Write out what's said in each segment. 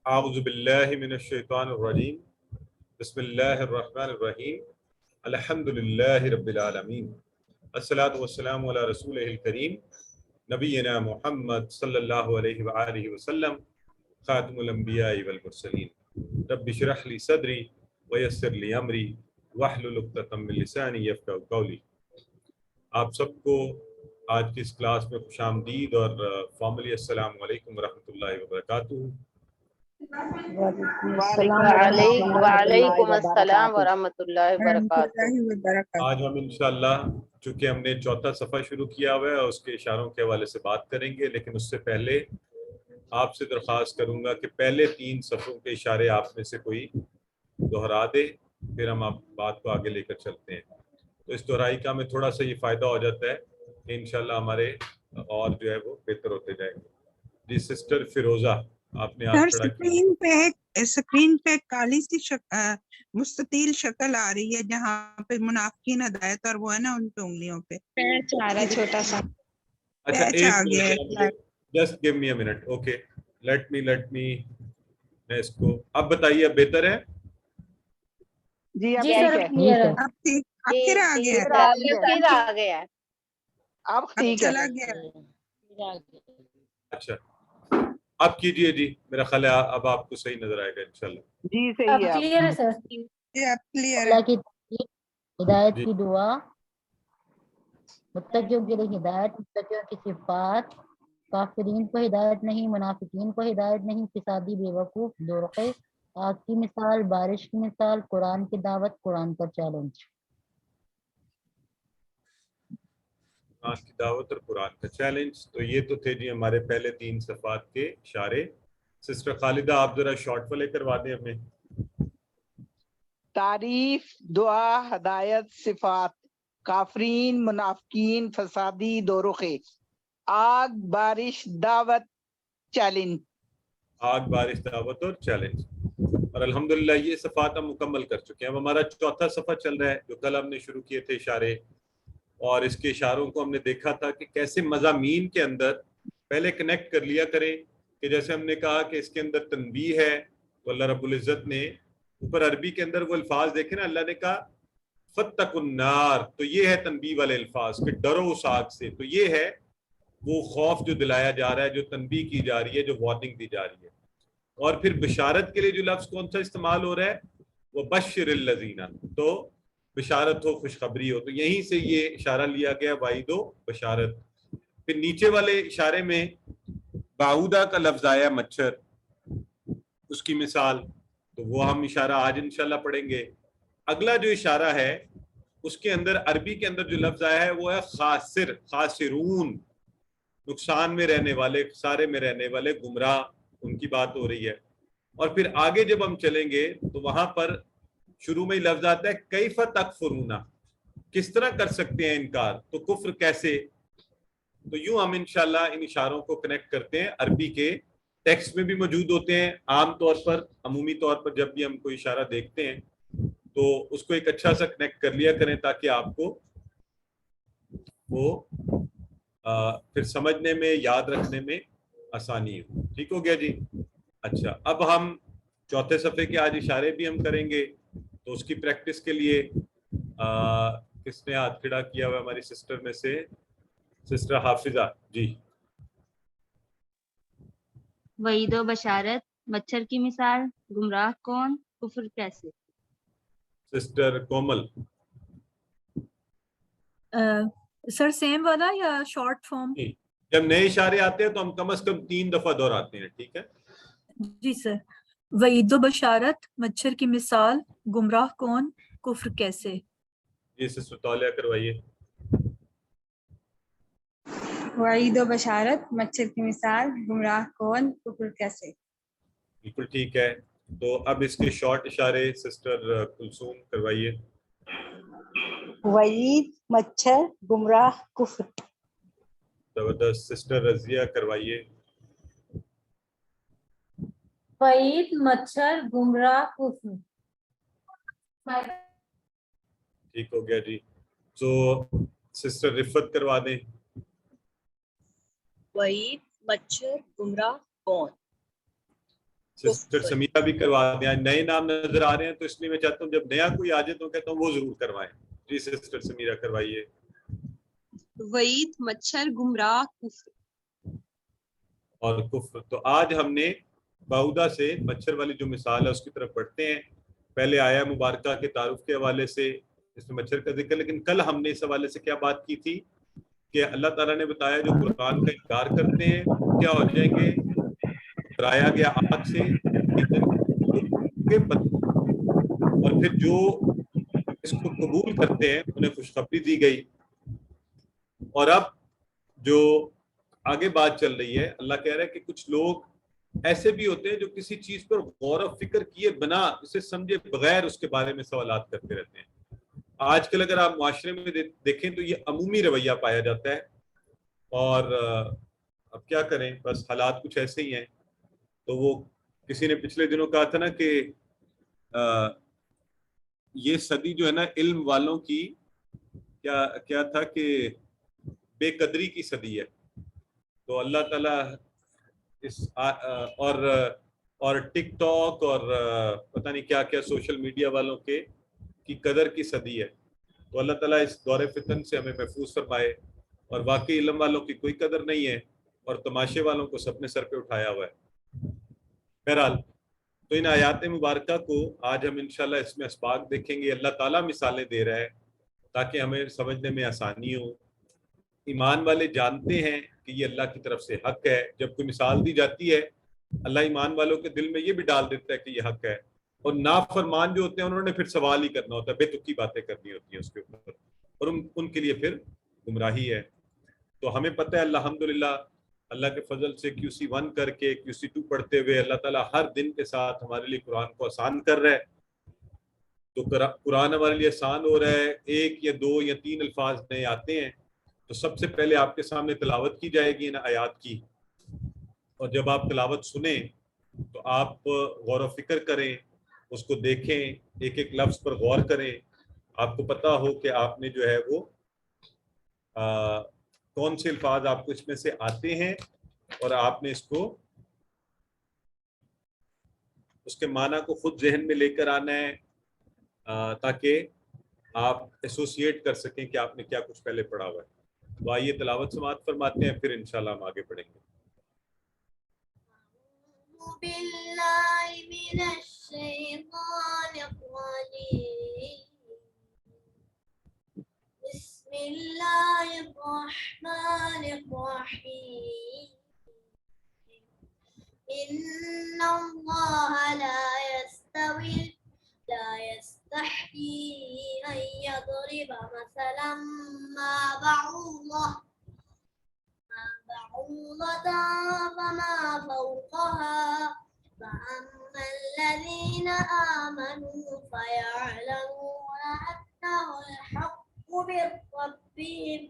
اعوذ باللہ من الشیطان الرجیم بسم اللہ الرحمن الرحیم الحمد للہ رب العالمین الصلاۃ والسلام علی رسولہ الکریم نبینا محمد صلی اللہ علیہ وآلہ وسلم خاتم الانبیاء والمرسلین رب اشرح لی صدری ویسر لی امری واحلل عقدۃ من لسانی یفقہوا قولی۔ آپ سب کو آج کی اس کلاس میں خوش آمدید اور فارملی السلام علیکم ورحمۃ اللہ وبرکاتہ۔ وعلیکم السلام ورحمۃ اللہ وبرکاتہ۔ آج ہم انشاءاللہ چونکہ ہم نے چوتھا صفحہ شروع کیا ہوا ہے اور اس کے اشاروں کے حوالے سے بات کریں گے، لیکن اس سے پہلے آپ سے درخواست کروں گا کہ پہلے 3 صفحوں کے اشارے آپ میں سے کوئی دہرا دے، پھر ہم آپ بات کو آگے لے کر چلتے ہیں۔ تو اس دہرائی کا ہمیں تھوڑا سا یہ فائدہ ہو جاتا ہے کہ انشاءاللہ ہمارے اور جو ہے وہ بہتر ہوتے جائیں گے۔ جی سسٹر فیروزہ، آپ نے ہاتھ کھڑا کیا۔ سکرین پہ کالی سی مستطیل شکل آ رہی ہے جہاں پہ منافقین ہدایت اور وہ ہے نا ان پہ انگلیوں پہ پیچ آ رہا ہے چھوٹا سا۔ اچھا آ گیا، just give me a minute, okay let me میں اس کو اب بتائیے اب بہتر ہے؟ جی اب پھر آ گیا پھر آ گیا ہے۔ اب ٹھیک ہے۔ چلا گیا۔ اچھا اب کیجئے جی، میرا خیال ہے اب آپ کو صحیح نظر آئے گا انشاءاللہ۔ جی صحیح ہے، کلیئر ہے سر۔ اب کلیئر ہے۔ اللہ کی توفیق، ہدایت جی کی دعا، متقیوں کے لیے ہدایت، متقیوں کی صفات، کافرین کو ہدایت نہیں، منافقین کو ہدایت نہیں، فسادی بے وقوف دو رخے، آگ کی مثال، بارش کی مثال، قرآن کی دعوت، قرآن کا چیلنج۔ قرآن کی دعوت اور قرآن کا چیلنج، تو یہ تو تھے جی ہمارے پہلے 3 صفحات کے اشارے۔ سسٹر خالدہ آپ ذرا شارٹ والے کروا دیں ہمیں۔ تعریف، دعا، ہدایت، صفات، کافرین، منافقین، فسادی، دو رخے، آگ، بارش، دعوت، چیلنج۔ آگ، بارش، دعوت اور چیلنج، اور الحمدللہ یہ صفحات ہم مکمل کر چکے ہیں۔ اب ہمارا چوتھا صفحہ چل رہا ہے جو کل ہم نے شروع کیے تھے اشارے، اور اس کے اشاروں کو ہم نے دیکھا تھا کہ کیسے مضامین کے اندر پہلے کنیکٹ کر لیا کریں، کہ جیسے ہم نے کہا کہ اس کے اندر تنبیہ ہے تو اللہ رب العزت نے اوپر عربی کے اندر وہ الفاظ دیکھے نا، اللہ نے کہا فَاتَّقُوا النَّارَ، تو یہ ہے تنبیہ والے الفاظ کہ ڈرو اس آگ سے، تو یہ ہے وہ خوف جو دلایا جا رہا ہے، جو تنبیہ کی جا رہی ہے، جو وارننگ دی جا رہی ہے۔ اور پھر بشارت کے لیے جو لفظ کون سا استعمال ہو رہا ہے، وہ بشر الذین، تو بشارت ہو، خوشخبری ہو، تو یہیں سے یہ اشارہ لیا گیا وعید و بشارت۔ پھر نیچے والے اشارے میں باؤدہ کا لفظ آیا مچھر، اس کی مثال، تو وہ ہم اشارہ آج انشاءاللہ پڑھیں گے۔ اگلا جو اشارہ ہے اس کے اندر عربی کے اندر جو لفظ آیا ہے وہ ہے خاسر، خاسرون، نقصان میں رہنے والے، خسارے میں رہنے والے، گمراہ، ان کی بات ہو رہی ہے۔ اور پھر آگے جب ہم چلیں گے تو وہاں پر شروع میں ہی لفظ آتا ہے کیف تکفرون، کس طرح کر سکتے ہیں انکار، تو کفر کیسے، تو یوں ہم انشاءاللہ ان اشاروں کو کنیکٹ کرتے ہیں۔ عربی کے ٹیکسٹ میں بھی موجود ہوتے ہیں، عام طور پر، عمومی طور پر جب بھی ہم کوئی اشارہ دیکھتے ہیں تو اس کو ایک اچھا سا کنیکٹ کر لیا کریں تاکہ آپ کو وہ پھر سمجھنے میں، یاد رکھنے میں آسانی ہو۔ ٹھیک ہو گیا جی؟ اچھا اب ہم چوتھے صفحے کے آج اشارے بھی ہم کریں گے، تو اس کی پریکٹس کے لیے کس نے ہاتھ کھڑا کیا ہوا ہماری سسٹر میں سے؟ سسٹر حافظہ جی۔ وعید و بشارت، مچھر کی مثال، گمراہ کون، کفر کیسے۔ سسٹر کومل۔ سر سیم والا یا شارٹ فارم؟ جب نئے اشارے آتے ہیں تو ہم کم از کم 3 دفعہ دہراتے ہیں، ٹھیک ہے؟ جی سر۔ وعید و بشارت، مچھر کی مثال، گمراہ کون، کفر کیسے۔ یہ سسٹر تولیہ کروائیے۔ وعید و بشارت، مچھر کی مثال، گمراہ کون، کفر کیسے۔ بالکل ٹھیک ہے، تو اب اس کے شارٹ اشارے سسٹر کلثوم کروائیے۔ وعید، مچھر، گمراہ، کفر۔ زبردست، سسٹر رضیہ کروائیے۔ وعید، مچھر، گمراہ، کفر۔ ٹھیک ہو گیا جی، تو سسٹر رفت کروا دیں۔ وعید، مچھر، گمراہ کون۔ سسٹر سمیرہ بھی کروا دیں. نئے نام نظر آ رہے ہیں تو اس لیے میں چاہتا ہوں جب نیا کوئی آ جائے تو کہتا ہوں وہ ضرور کروائیں. جی سسٹر سمیرہ کروائیے. وعید مچھر گمراہ کفر. اور کفر. تو آج ہم نے باؤدا سے مچھر والی جو مثال ہے اس کی طرف بڑھتے ہیں. پہلے آیا مبارکہ کے تعارف کے حوالے سے اس میں مچھر کا ذکر, لیکن کل ہم نے اس حوالے سے کیا بات کی تھی کہ اللہ تعالیٰ نے بتایا جو قرآن کا انکار کرتے ہیں کیا ہو جائیں گے, ڈرایا گیا آگ سے, اور پھر جو اس کو قبول کرتے ہیں انہیں خوشخبری دی گئی. اور اب جو آگے بات چل رہی ہے, اللہ کہہ رہا ہے کہ کچھ لوگ ایسے بھی ہوتے ہیں جو کسی چیز پر غور و فکر کیے بنا, اسے سمجھے بغیر اس کے بارے میں سوالات کرتے رہتے ہیں. آج کل اگر آپ معاشرے میں دیکھیں تو یہ عمومی رویہ پایا جاتا ہے, اور اب کیا کریں, بس حالات کچھ ایسے ہی ہیں. تو وہ کسی نے پچھلے دنوں کہا تھا نا کہ یہ صدی جو ہے نا علم والوں کی کیا تھا کہ بے قدری کی صدی ہے. تو اللہ تعالیٰ اس اور ٹک ٹاک اور پتہ نہیں کیا کیا سوشل میڈیا والوں کی قدر کی صدی ہے. تو اللہ تعالیٰ اس دور فتن سے ہمیں محفوظ فرمائے. اور واقعی علم والوں کی کوئی قدر نہیں ہے اور تماشے والوں کو سب نے سر پہ اٹھایا ہوا ہے. بہرحال تو ان آیات مبارکہ کو آج ہم انشاءاللہ اس میں اسباق دیکھیں گے. اللہ تعالیٰ مثالیں دے رہا ہے تاکہ ہمیں سمجھنے میں آسانی ہو. ایمان والے جانتے ہیں کہ یہ اللہ کی طرف سے حق ہے. جب کوئی مثال دی جاتی ہے اللہ ایمان والوں کے دل میں یہ بھی ڈال دیتا ہے کہ یہ حق ہے, اور نافرمان جو ہوتے ہیں انہوں نے پھر سوال ہی کرنا ہوتا ہے, بے تکی باتیں کرنی ہوتی ہیں اس کے اوپر, اور ان کے لیے پھر گمراہی ہے. تو ہمیں پتہ ہے الحمدللہ اللہ کے فضل سے QC1 کر کے QC2 پڑھتے ہوئے اللہ تعالیٰ ہر دن کے ساتھ ہمارے لیے قرآن کو آسان کر رہا ہے. تو قرآن ہمارے لیے آسان ہو رہا ہے. 1 یا 2 یا 3 الفاظ نئے آتے ہیں تو سب سے پہلے آپ کے سامنے تلاوت کی جائے گی ان آیات کی, اور جب آپ تلاوت سنیں تو آپ غور و فکر کریں, اس کو دیکھیں, ایک ایک لفظ پر غور کریں. آپ کو پتہ ہو کہ آپ نے جو ہے وہ کون سے الفاظ آپ کو اس میں سے آتے ہیں, اور آپ نے اس کے معنی کو خود ذہن میں لے کر آنا ہے, تاکہ آپ ایسوسیٹ کر سکیں کہ آپ نے کیا کچھ پہلے پڑھا ہوا ہے. تو آئیے تلاوت سماعت فرماتے ہیں, پھر انشاءاللہ ہم آگے بڑھیں گے. باللہ من الشیطان الرجیم. بسم اللہ الرحمن الرحیم. ان اللہ لا يستحيي أن يضرب مثلا ما بعوضة فما فوقها فأما الذين آمنوا فيعلمون أنه الحق من ربهم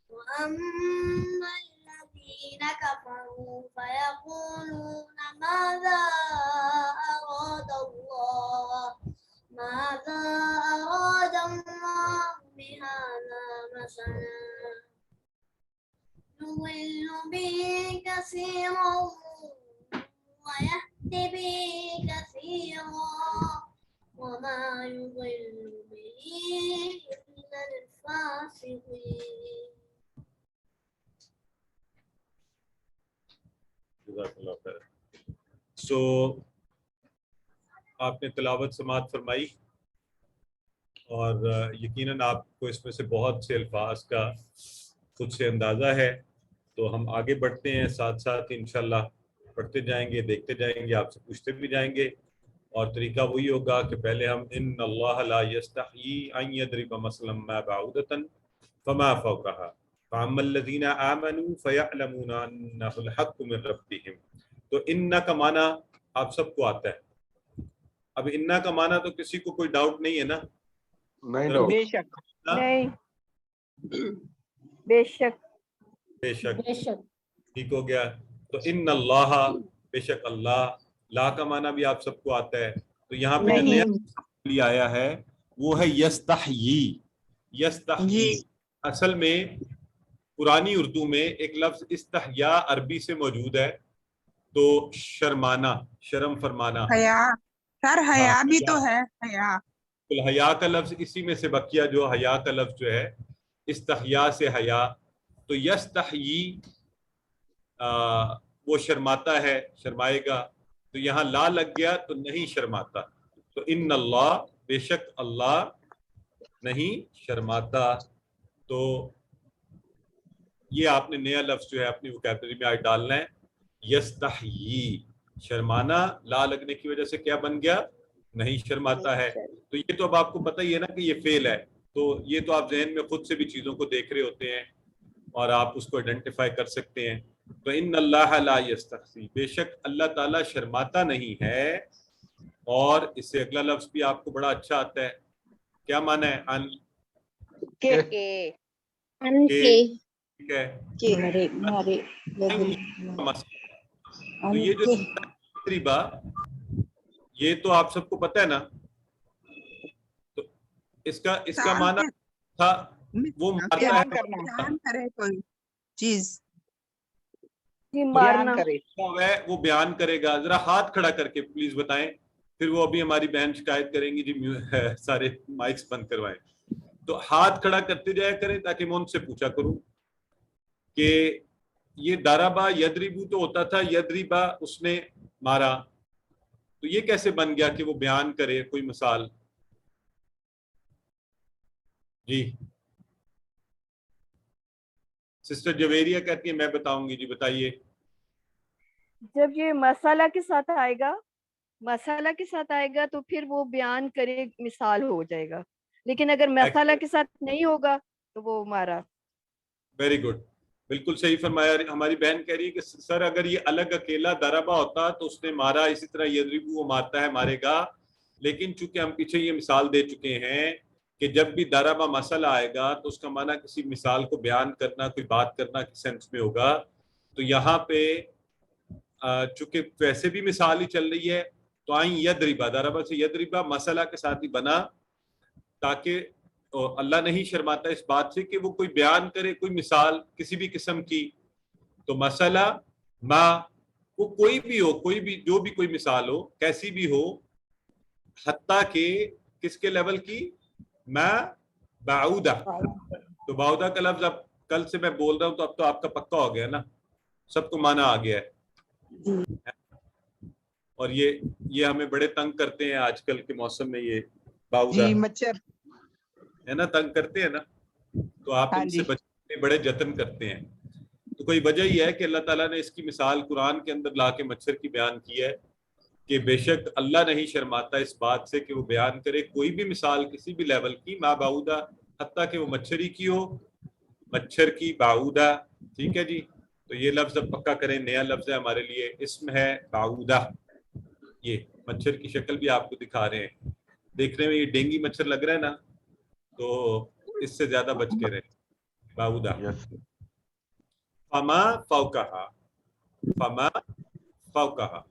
وأما الذين كفروا فيقولون ماذا أراد الله بهذا مثلا يضل به كثيرا ويهدي به كثيرا وما يضل به إلا الفاسقين. آپ نے تلاوت سماعت فرمائی, اور یقیناً آپ کو اس میں سے بہت سے الفاظ کا خود سے اندازہ ہے. تو ہم آگے بڑھتے ہیں, ساتھ ساتھ انشاءاللہ پڑھتے جائیں گے, دیکھتے جائیں گے, آپ سے پوچھتے بھی جائیں گے. اور طریقہ وہی ہوگا کہ پہلے ہم ان اللہ لا یستحیی ان یضرب مثلا ما بعوضۃ فما فوقها فاما الذین آمنوا فیعلمون انہ الحق من ربہم. تو انہ کا معنی آپ سب کو آتا ہے. اب انہ کا معنی تو کسی کو کوئی ڈاؤٹ نہیں ہے نا؟ نہیں, بے شک نہیں, بے شک بے شک ٹھیک ہو گیا. تو ان اللہ, بے شک اللہ, لا کا معنی بھی آپ سب کو آتا ہے. تو یہاں پہ جو نیا آیا ہے وہ ہے یستحیی. یستحیی اصل میں پرانی اردو میں ایک لفظ استحیا عربی سے موجود ہے, تو شرمانا، شرم فرمانا. حیا سر، حیا ہاں، بھی حیا. تو ہے، حیا حیا کا لفظ اسی میں سے بقیہ جو حیا کا لفظ جو ہے استحیا سے حیا. تو یستحیی وہ شرماتا ہے، شرمائے گا. تو یہاں لا لگ گیا تو نہیں شرماتا. تو ان اللہ، بے شک اللہ نہیں شرماتا. تو یہ آپ نے نیا لفظ جو ہے اپنی وکیبلری میں آج ڈالنا ہے. یستحیی شرمانا، لا لگنے کی وجہ سے کیا بن گیا؟ نہیں شرماتا ہے. تو یہ تو اب آپ کو پتہ ہی ہے نا کہ یہ فعل ہے. تو یہ تو آپ ذہن میں خود سے بھی چیزوں کو دیکھ رہے ہوتے ہیں اور آپ اس کو آئیڈینٹیفائی کر سکتے ہیں. تو ان اللہ لا یستحی، بے شک اللہ تعالیٰ شرماتا نہیں ہے. اور اس سے اگلا لفظ بھی آپ کو بڑا اچھا آتا ہے. کیا معنی ہے؟ ان ٹھیک ہے. تو یہ جو تقریبا یہ تو آپ سب کو پتہ ہے نا. تو اس کا معنی تھا وہ مارتا ہے، بیان کرے کوئی چیز، مارنا، وہ بیان کرے گا. ذرا ہاتھ کھڑا کر کے پلیز بتائیں، پھر وہ ابھی ہماری بہن شکایت کریں گی جی سارے مائکس بند کروائیں. تو ہاتھ کھڑا کرتے جایا کریں تاکہ میں ان سے پوچھا کروں کہ یہ دارابا یدریبو تو ہوتا تھا یدریبا اس نے مارا، تو یہ کیسے بن گیا کہ وہ بیان کرے کوئی مثال؟ جی سسٹر جویریہ کہتی ہے میں بتاؤں گی. جی بتائیے. جب یہ مسئلہ کے ساتھ آئے گا، مسئلہ کے ساتھ آئے گا تو پھر وہ بیان کرے مثال ہو جائے گا. لیکن اگر مسئلہ کے ساتھ نہیں ہوگا تو وہ مارا. ویری گڈ، بالکل صحیح فرمایا. ہماری بہن کہہ رہی ہے کہ سر اگر یہ الگ اکیلا دربا ہوتا تو اس نے مارا، اسی طرح یضربو وہ مارتا ہے، مارے گا. لیکن چونکہ ہم پیچھے یہ مثال دے چکے ہیں کہ جب بھی دربا مسئلہ آئے گا تو اس کا معنی کسی مثال کو بیان کرنا، کوئی بات کرنا کی سینس میں ہوگا. تو یہاں پہ چونکہ ویسے بھی مثال ہی چل رہی ہے تو آئیں یدربا، دربا سے یدربا مسئلہ کے ساتھ ہی بنا، تاکہ اللہ نہیں شرماتا اس بات سے کہ وہ کوئی بیان کرے کوئی مثال کسی بھی قسم کی. تو مسئلہ ما وہ کوئی بھی ہو، کوئی بھی جو بھی کوئی مثال ہو کیسی بھی ہو، حتیٰ کہ کس کے لیول کی؟ ما بعودہ. تو بعودہ کا لفظ اب کل سے میں بول رہا ہوں تو اب تو آپ کا پکا ہو گیا نا، سب کو مانا آ گیا ہے. اور یہ ہمیں بڑے تنگ کرتے ہیں آج کل کے موسم میں، یہ بعودہ مچھر ہے نا، تنگ کرتے ہیں نا. تو آپ ان سے بچنے بڑے جتن کرتے ہیں. تو کوئی وجہ یہ ہے کہ اللہ تعالیٰ نے اس کی مثال قرآن کے اندر لا کے مچھر کی بیان کی ہے کہ بے شک اللہ نہیں شرماتا اس بات سے کہ وہ بیان کرے کوئی بھی مثال کسی بھی لیول کی، ما بعودہ، حتیٰ کہ وہ مچھری کی ہو، مچھر کی بعودہ. ٹھیک ہے جی. تو یہ لفظ اب پکا کریں، نیا لفظ ہے ہمارے لیے، اسم ہے بعودہ. یہ مچھر کی شکل بھی آپ کو دکھا رہے ہیں، دیکھنے میں یہ ڈینگی مچھر لگ رہا ہے نا، تو اس سے زیادہ بچ کے رہیں. بعودہ. فما فوقہا، فما فوقہا،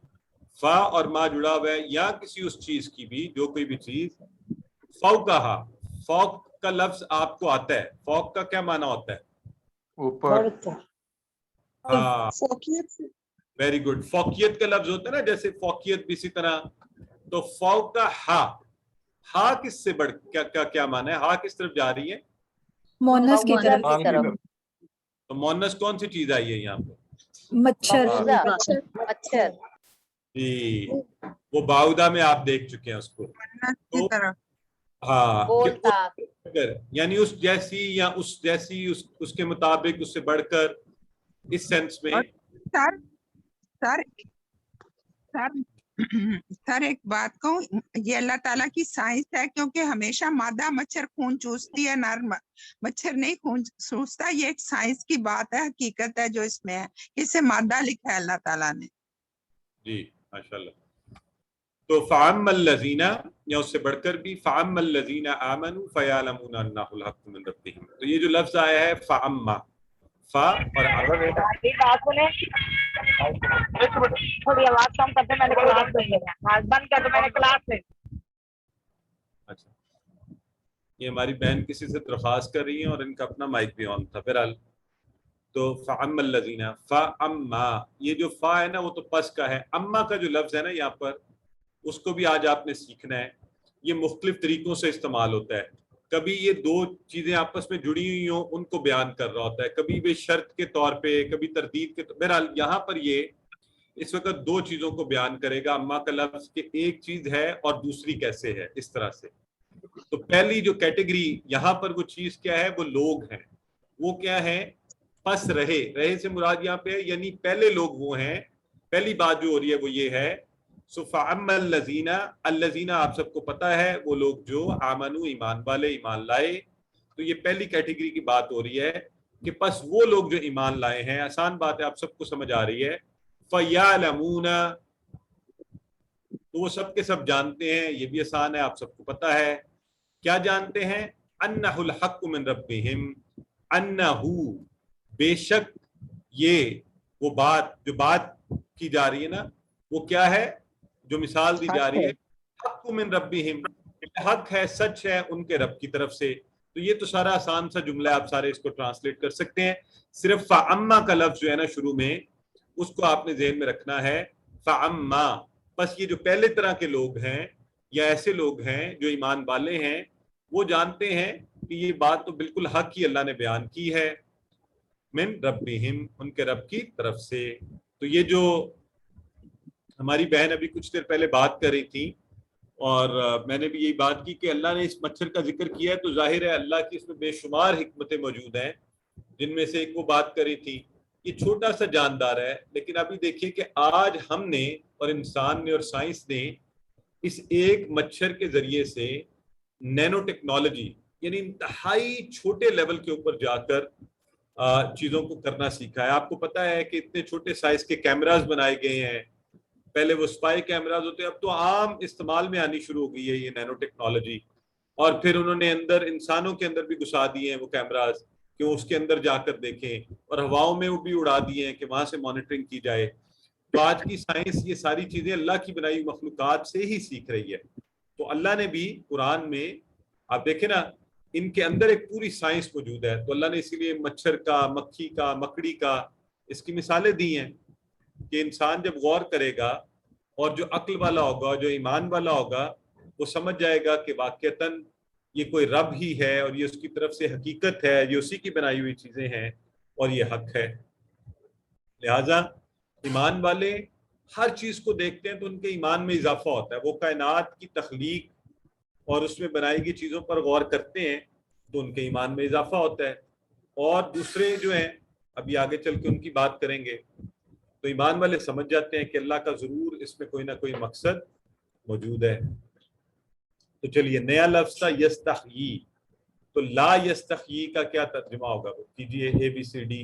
فا اور ما جڑا ہوا ہے یا کسی اس چیز کی بھی، جو کوئی بھی چیز. فوقہا، فوق کا لفظ آپ کو آتا ہے، فوق کا کیا معنی ہوتا ہے؟ اوپر. ہاں ویری گڈ. فوقیت کا لفظ ہوتا ہے نا، جیسے فوقیت بھی اسی طرح. تو فوق کا ہا، ہا کس سے بڑھ کیا معنی ہے؟ ہا کس طرف جا رہی ہے؟ مونس کی طرف. تو مونس کون سی چیز آئی ہے یہاں پہ؟ مچھر. مچھر جی وہ باؤدہ میں آپ دیکھ چکے ہیں اس کو. ہاں یعنی اس جیسی یا اس جیسی، اس کے مطابق، اس سے بڑھ کر، اس سینس میں. سر ایک بات کہوں، یہ اللہ تعالیٰ کی سائنس ہے، کیونکہ ہمیشہ مادہ مچھر خون چوستی ہے، نر مچھر نہیں خون چوستا. یہ ایک سائنس کی بات ہے، حقیقت ہے جو اس میں ہے. اسے مادہ لکھا ہے اللہ تعالیٰ نے. جی ماشاءاللہ. تو فَعَمَّ الَّذِينَ، یا اس سے بڑھ کر بھی فَعَمَّ الَّذِينَ آمَنُوا فَيَعْلَمُونَ أَنَّهُ الْحَقُّ مِنْ رَبِّهِمْ. تو یہ جو لفظ آیا ہے فَعَمَّ، فا اور تھوڑی آواز کم کرتے، میں نے کلاس میں بند کر دو، میں نے کلاس میں. اچھا یہ ہماری بہن کسی سے درخواست کر رہی ہیں اور ان کا اپنا مائک بھی آن تھا. بہرحال تو فَأَمَّا الَّذِينَ فَأَمَّا یہ جو فا ہے نا وہ تو پس کا ہے. اما کا جو لفظ ہے نا یہاں پر اس کو بھی آج آپ نے سیکھنا ہے. یہ مختلف طریقوں سے استعمال ہوتا ہے. کبھی یہ دو چیزیں آپس میں جڑی ہوئی ہوں ان کو بیان کر رہا ہوتا ہے, کبھی بھی شرط کے طور پہ, کبھی تردید کے. بہرحال یہاں پر یہ اس وقت دو چیزوں کو بیان کرے گا اما کا لفظ, کہ ایک چیز ہے اور دوسری کیسے ہے, اس طرح سے. تو پہلی جو کیٹیگری یہاں پر وہ چیز کیا ہے, وہ لوگ ہیں. وہ کیا ہے, پس رہے سے مراد یہاں پہ یعنی پہلے لوگ وہ ہیں. پہلی بات جو ہو رہی ہے وہ یہ ہے فَأَمَّا الَّذِينَ الَّذِينَ آپ سب کو پتا ہے وہ لوگ جو آمنو ایمان والے, ایمان لائے. تو یہ پہلی کیٹیگری کی بات ہو رہی ہے کہ پس وہ لوگ جو ایمان لائے ہیں, آسان بات ہے آپ سب کو سمجھ آ رہی ہے. فَيَعْلَمُونَ تو وہ سب کے سب جانتے ہیں, یہ بھی آسان ہے آپ سب کو پتا ہے. کیا جانتے ہیں؟ أَنَّهُ الْحَقُّ مِنْ رَبِّهِمْ أَنَّهُ بے شک یہ وہ بات جو بات کی جا رہی ہے نا وہ کیا ہے, جو مثال دی جا رہی ہے حق من ربہم, حق ہے, سچ ہے ان کے رب کی طرف سے. تو یہ تو سارا آسان سا جملہ ہے, آپ سارے اس کو ٹرانسلیٹ کر سکتے ہیں. صرف فَأَمَّا کا لفظ جو ہے نا شروع میں اس کو آپ نے ذہن میں رکھنا ہے. فَأَمَّا بس یہ جو پہلے طرح کے لوگ ہیں یا ایسے لوگ ہیں جو ایمان والے ہیں وہ جانتے ہیں کہ یہ بات تو بالکل حق ہی اللہ نے بیان کی ہے. من ربہم ان کے رب کی طرف سے. تو یہ جو ہماری بہن ابھی کچھ دیر پہلے بات کر رہی تھی اور میں نے بھی یہی بات کی کہ اللہ نے اس مچھر کا ذکر کیا ہے تو ظاہر ہے اللہ کی اس میں بے شمار حکمتیں موجود ہیں, جن میں سے ایک وہ بات کری تھی. یہ چھوٹا سا جاندار ہے لیکن ابھی دیکھیے کہ آج ہم نے اور انسان نے اور سائنس نے اس ایک مچھر کے ذریعے سے نینو ٹیکنالوجی یعنی انتہائی چھوٹے لیول کے اوپر جا کر چیزوں کو کرنا سیکھا ہے. آپ کو پتا ہے کہ اتنے چھوٹے سائز کے کیمراز بنائے گئے ہیں. پہلے وہ اسپائی کیمراز ہوتے ہیں, اب تو عام استعمال میں آنی شروع ہو گئی ہے یہ نینو ٹیکنالوجی. اور پھر انہوں نے اندر انسانوں کے اندر بھی گھسا دیے ہیں وہ کیمراز کہ وہ اس کے اندر جا کر دیکھیں, اور ہواؤں میں وہ بھی اڑا دیے ہیں کہ وہاں سے مانیٹرنگ کی جائے. تو آج کی سائنس یہ ساری چیزیں اللہ کی بنائی ہوئی مخلوقات سے ہی سیکھ رہی ہے. تو اللہ نے بھی قرآن میں آپ دیکھیں نا ان کے اندر ایک پوری سائنس موجود ہے. تو اللہ نے اسی لیے مچھر کا, مکھی کا, مکڑی کا اس کی مثالیں دی ہیں کہ انسان جب غور کرے گا اور جو عقل والا ہوگا, جو ایمان والا ہوگا, وہ سمجھ جائے گا کہ واقعتاً یہ کوئی رب ہی ہے اور یہ اس کی طرف سے حقیقت ہے, یہ اسی کی بنائی ہوئی چیزیں ہیں اور یہ حق ہے. لہٰذا ایمان والے ہر چیز کو دیکھتے ہیں تو ان کے ایمان میں اضافہ ہوتا ہے. وہ کائنات کی تخلیق اور اس میں بنائی گئی چیزوں پر غور کرتے ہیں تو ان کے ایمان میں اضافہ ہوتا ہے. اور دوسرے جو ہیں ابھی آگے چل کے ان کی بات کریں گے, تو ایمان والے سمجھ جاتے ہیں کہ اللہ کا ضرور اس میں کوئی نہ کوئی مقصد موجود ہے. تو چلیے نیا لفظ تھا یستحیی. تو لا یستحیی کا کیا ترجمہ ہوگا, کیجیے ABCD.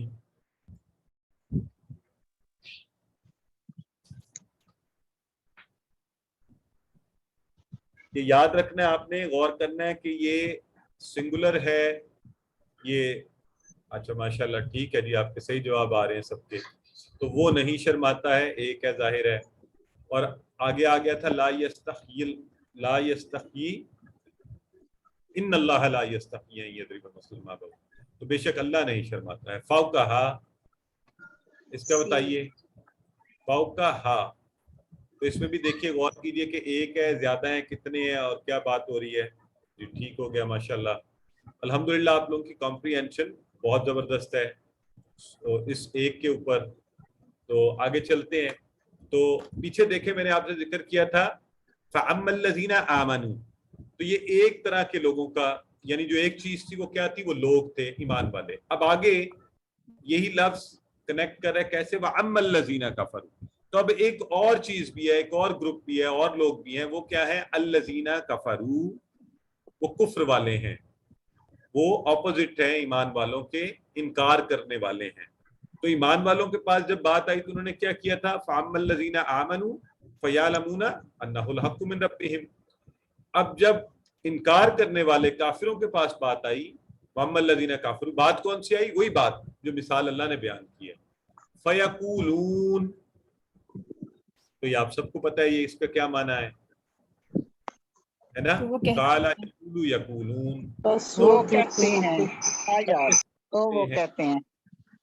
یہ یاد رکھنا ہے آپ نے, غور کرنا ہے کہ یہ سنگولر ہے یہ. اچھا ماشاءاللہ ٹھیک ہے جی, آپ کے صحیح جواب آ رہے ہیں سب کے. تو وہ نہیں شرماتا ہے, ایک ہے ظاہر ہے. اور آگے آ گیا تھا لا یستحیی ان اللہ لا یستحیی ان یضرب مثلا ما بعوضۃ. تو بے شک اللہ نہیں شرماتا ہے. فوقہا اس کا بتائیے, فوقہا. تو اس میں بھی دیکھیے غور کیجیے کہ ایک ہے, زیادہ ہیں, کتنے ہیں اور کیا بات ہو رہی ہے. جی ٹھیک ہو گیا ماشاءاللہ. الحمدللہ آپ لوگوں کی کمپریہنشن بہت زبردست ہے اس ایک کے اوپر. تو آگے چلتے ہیں. تو پیچھے دیکھیں میں نے آپ سے ذکر کیا تھا فَأَمَّا الَّذِينَ آمَنُوا. تو یہ ایک طرح کے لوگوں کا یعنی جو ایک چیز تھی وہ کیا تھی, وہ لوگ تھے ایمان والے. اب آگے یہی لفظ کنیکٹ کر رہا ہے کیسے, وَأَمَّا الَّذِينَ كَفَرُوا. تو اب ایک اور چیز بھی ہے, ایک اور گروپ بھی ہے, اور لوگ بھی ہیں. وہ کیا ہے, الَّذِينَ كَفَرُوا, وہ کفر والے ہیں, وہ اپوزٹ ہیں ایمان والوں کے, انکار کرنے والے ہیں. تو ایمان والوں کے پاس جب بات آئی تو انہوں نے کیا کیا تھا, فَأَمَّا الَّذِينَ آمَنُوا فَيَعْلَمُونَ أَنَّهُ الْحَقُّ مِنْ رَبِّهِمْ. اب جب انکار کرنے والے کافروں کے پاس بات آئی, وَأَمَّا الَّذِينَ كَفَرُوا, بات کون سی آئی, وہی بات جو مثال اللہ نے بیان کی ہے. فَيَقُولُونَ, تو یہ آپ سب کو پتہ ہے یہ اس کا کیا معنی ہے نا, قَالَ يَقُولُ يَقُولُونَ, وہ کہتے ہیں, وہ کہتے ہیں.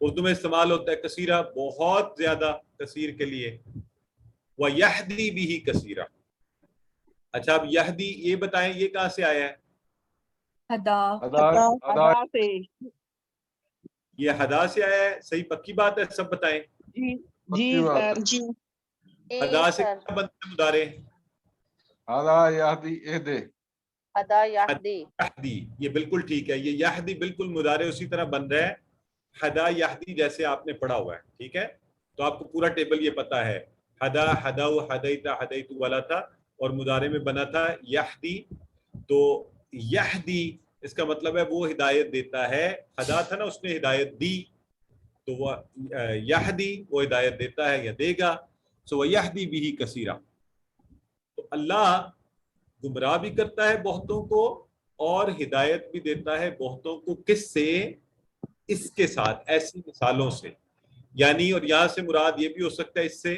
اردو میں استعمال ہوتا ہے کثیرہ بہت زیادہ کثیر کے لیے، وَيَهْدِي بِهِ كَثِيرًا۔ اچھا اب یہدی یہ بتائیں یہ کہاں سے آیا ہے؟ ادا سے یہ ہدا سے آیا ہے، صحیح پکی بات ہے، سب بتائیں۔ جی سر جی ہدا سے کیا بنتا ہے مضارع؟ ادا یہدی اہدے، ادا یہدی، یہدی، یہ بالکل ٹھیک ہے، یہ یہدی بالکل مضارع اسی طرح بن رہا ہے ہدا یہدی جیسے آپ نے پڑھا ہوا ہے، ٹھیک ہے؟ تو آپ کو پورا ٹیبل یہ پتا ہے، ہدا ہداؤ ہدیتا ہدیتو والا تھا اور مضارع میں بنا تھا یہدی۔ تو یہدی اس کا مطلب ہے وہ ہدایت دیتا ہے، ہدا تھا نا اس نے ہدایت دی، تو وہ یہدی وہ ہدایت دیتا ہے یا دے گا، سو یہدی بھی کثیرہ۔ تو اللہ گمراہ بھی کرتا ہے بہتوں کو اور ہدایت بھی دیتا ہے بہتوں کو، کس سے؟ اس کے ساتھ، ایسی مثالوں سے، یعنی اور یہاں سے مراد یہ بھی ہو سکتا ہے اس سے،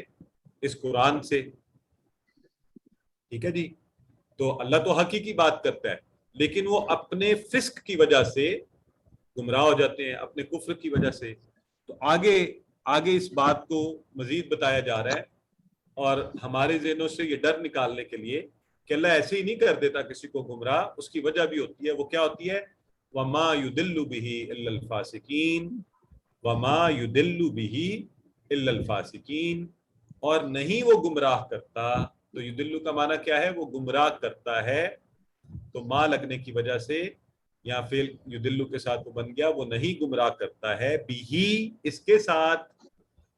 اس قرآن سے، ٹھیک ہے جی؟ تو اللہ تو حقیقی بات کرتا ہے لیکن وہ اپنے فسق کی وجہ سے گمراہ ہو جاتے ہیں، اپنے کفر کی وجہ سے۔ تو آگے اس بات کو مزید بتایا جا رہا ہے اور ہمارے ذہنوں سے یہ ڈر نکالنے کے لیے کہ اللہ ایسے ہی نہیں کر دیتا کسی کو گمراہ، اس کی وجہ بھی ہوتی ہے۔ وہ کیا ہوتی ہے؟ وَمَا يُدِلُّ بِهِ إِلَّا الْفَاسِقِينَ، وَمَا يُدِلُّ بِهِ إِلَّا الْفَاسِقِينَ، اور نہیں وہ گمراہ کرتا۔ تو یدلو کا معنی کیا ہے؟ وہ گمراہ کرتا ہے، تو ماں لگنے کی وجہ سے یا فعل یدلو کے ساتھ وہ بن گیا، وہ نہیں گمراہ کرتا ہے، بھی اس کے ساتھ،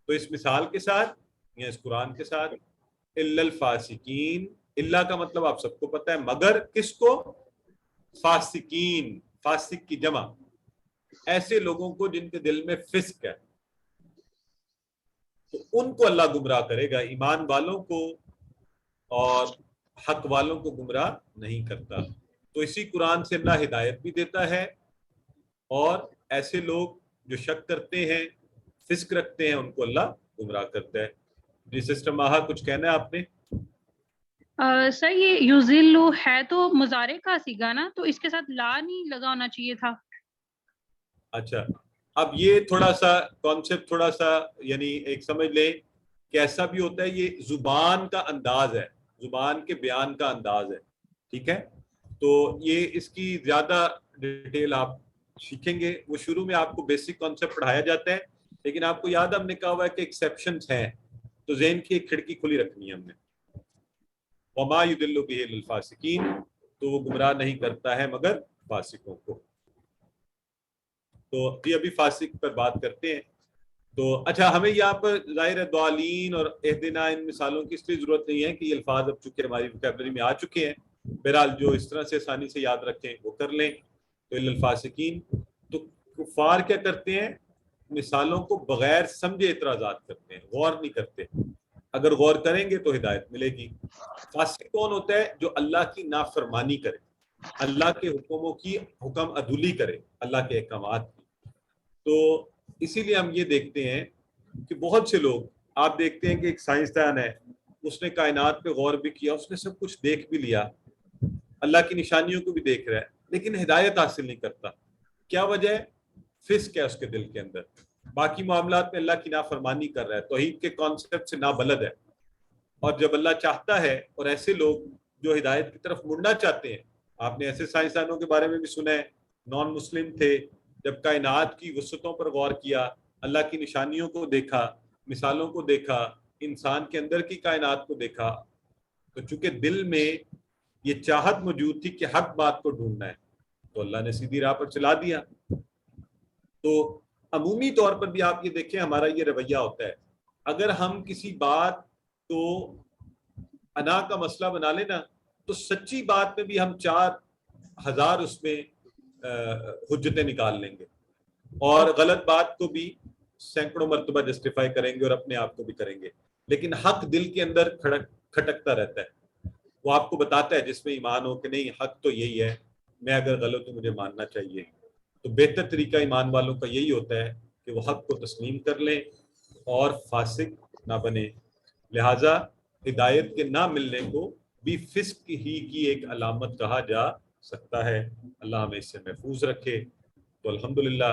تو اس مثال کے ساتھ یا اس قرآن کے ساتھ، الا الفاسقین، اللہ کا مطلب آپ سب کو پتہ ہے، مگر کس کو؟ فاسقین، فاسق کی جمع، ایسے لوگوں کو جن کے دل میں فسق ہے، تو ان کو اللہ گمراہ کرے گا، ایمان والوں کو اور حق والوں کو گمراہ نہیں کرتا۔ تو اسی قرآن سے اللہ ہدایت بھی دیتا ہے اور ایسے لوگ جو شک کرتے ہیں، فسق رکھتے ہیں، ان کو اللہ گمراہ کرتا ہے۔ جی سسٹر ماہا کچھ کہنا ہے آپ نے؟ سر یہ یوزلو ہے تو مضارع کا سیگا نا، تو اس کے ساتھ لا نہیں لگا ہونا چاہیے تھا۔ اچھا اب یہ تھوڑا سا کانسیپٹ تھوڑا سا یعنی ایک سمجھ لیں کہ ایسا بھی ہوتا ہے، یہ زبان کا انداز ہے، زبان کے بیان کا انداز ہے، ٹھیک ہے؟ تو یہ اس کی زیادہ ڈیٹیل آپ سیکھیں گے، وہ شروع میں آپ کو بیسک کانسیپٹ پڑھایا جاتا ہے، لیکن آپ کو یاد ہم نے کہا ہوا ہے کہ ایکسیپشنز ہیں، تو ذہن کی ایک کھڑکی کھلی رکھنی ہے ہم نے۔ وما يضل به للفاسقین، تو وہ گمراہ نہیں کرتا ہے مگر فاسقوں کو۔ تو یہ ابھی فاسق پر بات کرتے ہیں۔ تو اچھا ہمیں یہاں پر ظاہر ضالین اور اہدنا ان مثالوں کی اس لیے ضرورت نہیں ہے کہ یہ الفاظ اب چونکہ ہماری وکیبلری میں آ چکے ہیں، بہرحال جو اس طرح سے آسانی سے یاد رکھیں وہ کر لیں۔ تو الفاسقین، تو کفار کیا کرتے ہیں؟ مثالوں کو بغیر سمجھے اعتراضات کرتے ہیں، غور نہیں کرتے، اگر غور کریں گے تو ہدایت ملے گی۔ فاسق کون ہوتا ہے؟ جو اللہ کی نافرمانی کرے، اللہ کے حکموں کی حکم عدولی کرے، اللہ کے احکامات کی۔ تو اسی لیے ہم یہ دیکھتے ہیں کہ بہت سے لوگ، آپ دیکھتے ہیں کہ ایک سائنسدان ہے، اس نے کائنات پہ غور بھی کیا، اس نے سب کچھ دیکھ بھی لیا، اللہ کی نشانیوں کو بھی دیکھ رہا ہے، لیکن ہدایت حاصل نہیں کرتا۔ کیا وجہ ہے؟ فسق ہے اس کے دل کے اندر، باقی معاملات میں اللہ کی نافرمانی کر رہا ہے، توحید کے کانسیپٹ سے نابلد ہے۔ اور جب اللہ چاہتا ہے، اور ایسے لوگ جو ہدایت کی طرف مڑنا چاہتے ہیں، آپ نے ایسے سائنسدانوں کے بارے میں بھی سنا ہے، نان مسلم تھے، جب کائنات کی وسعتوں پر غور کیا، اللہ کی نشانیوں کو دیکھا، مثالوں کو دیکھا، انسان کے اندر کی کائنات کو دیکھا، تو چونکہ دل میں یہ چاہت موجود تھی کہ حق بات کو ڈھونڈنا ہے، تو اللہ نے سیدھی راہ پر چلا دیا۔ تو عمومی طور پر بھی آپ یہ دیکھیں ہمارا یہ رویہ ہوتا ہے، اگر ہم کسی بات کو انا کا مسئلہ بنا لیں نا، تو سچی بات میں بھی ہم 4000 اس میں حجتیں نکال لیں گے، اور غلط بات کو بھی سینکڑوں مرتبہ جسٹیفائی کریں گے اور اپنے آپ کو بھی کریں گے، لیکن حق دل کے اندر کھٹکتا رہتا ہے، وہ آپ کو بتاتا ہے جس میں ایمان ہو کہ نہیں حق تو یہی ہے، میں اگر غلط ہوں مجھے ماننا چاہیے۔ تو بہتر طریقہ ایمان والوں کا یہی ہوتا ہے کہ وہ حق کو تسلیم کر لیں اور فاسق نہ بنے۔ لہٰذا ہدایت کے نہ ملنے کو بھی فسق ہی کی ایک علامت کہا جا سکتا ہے۔ اللہ ہمیں اس سے محفوظ رکھے۔ تو الحمدللہ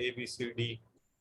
ABCD।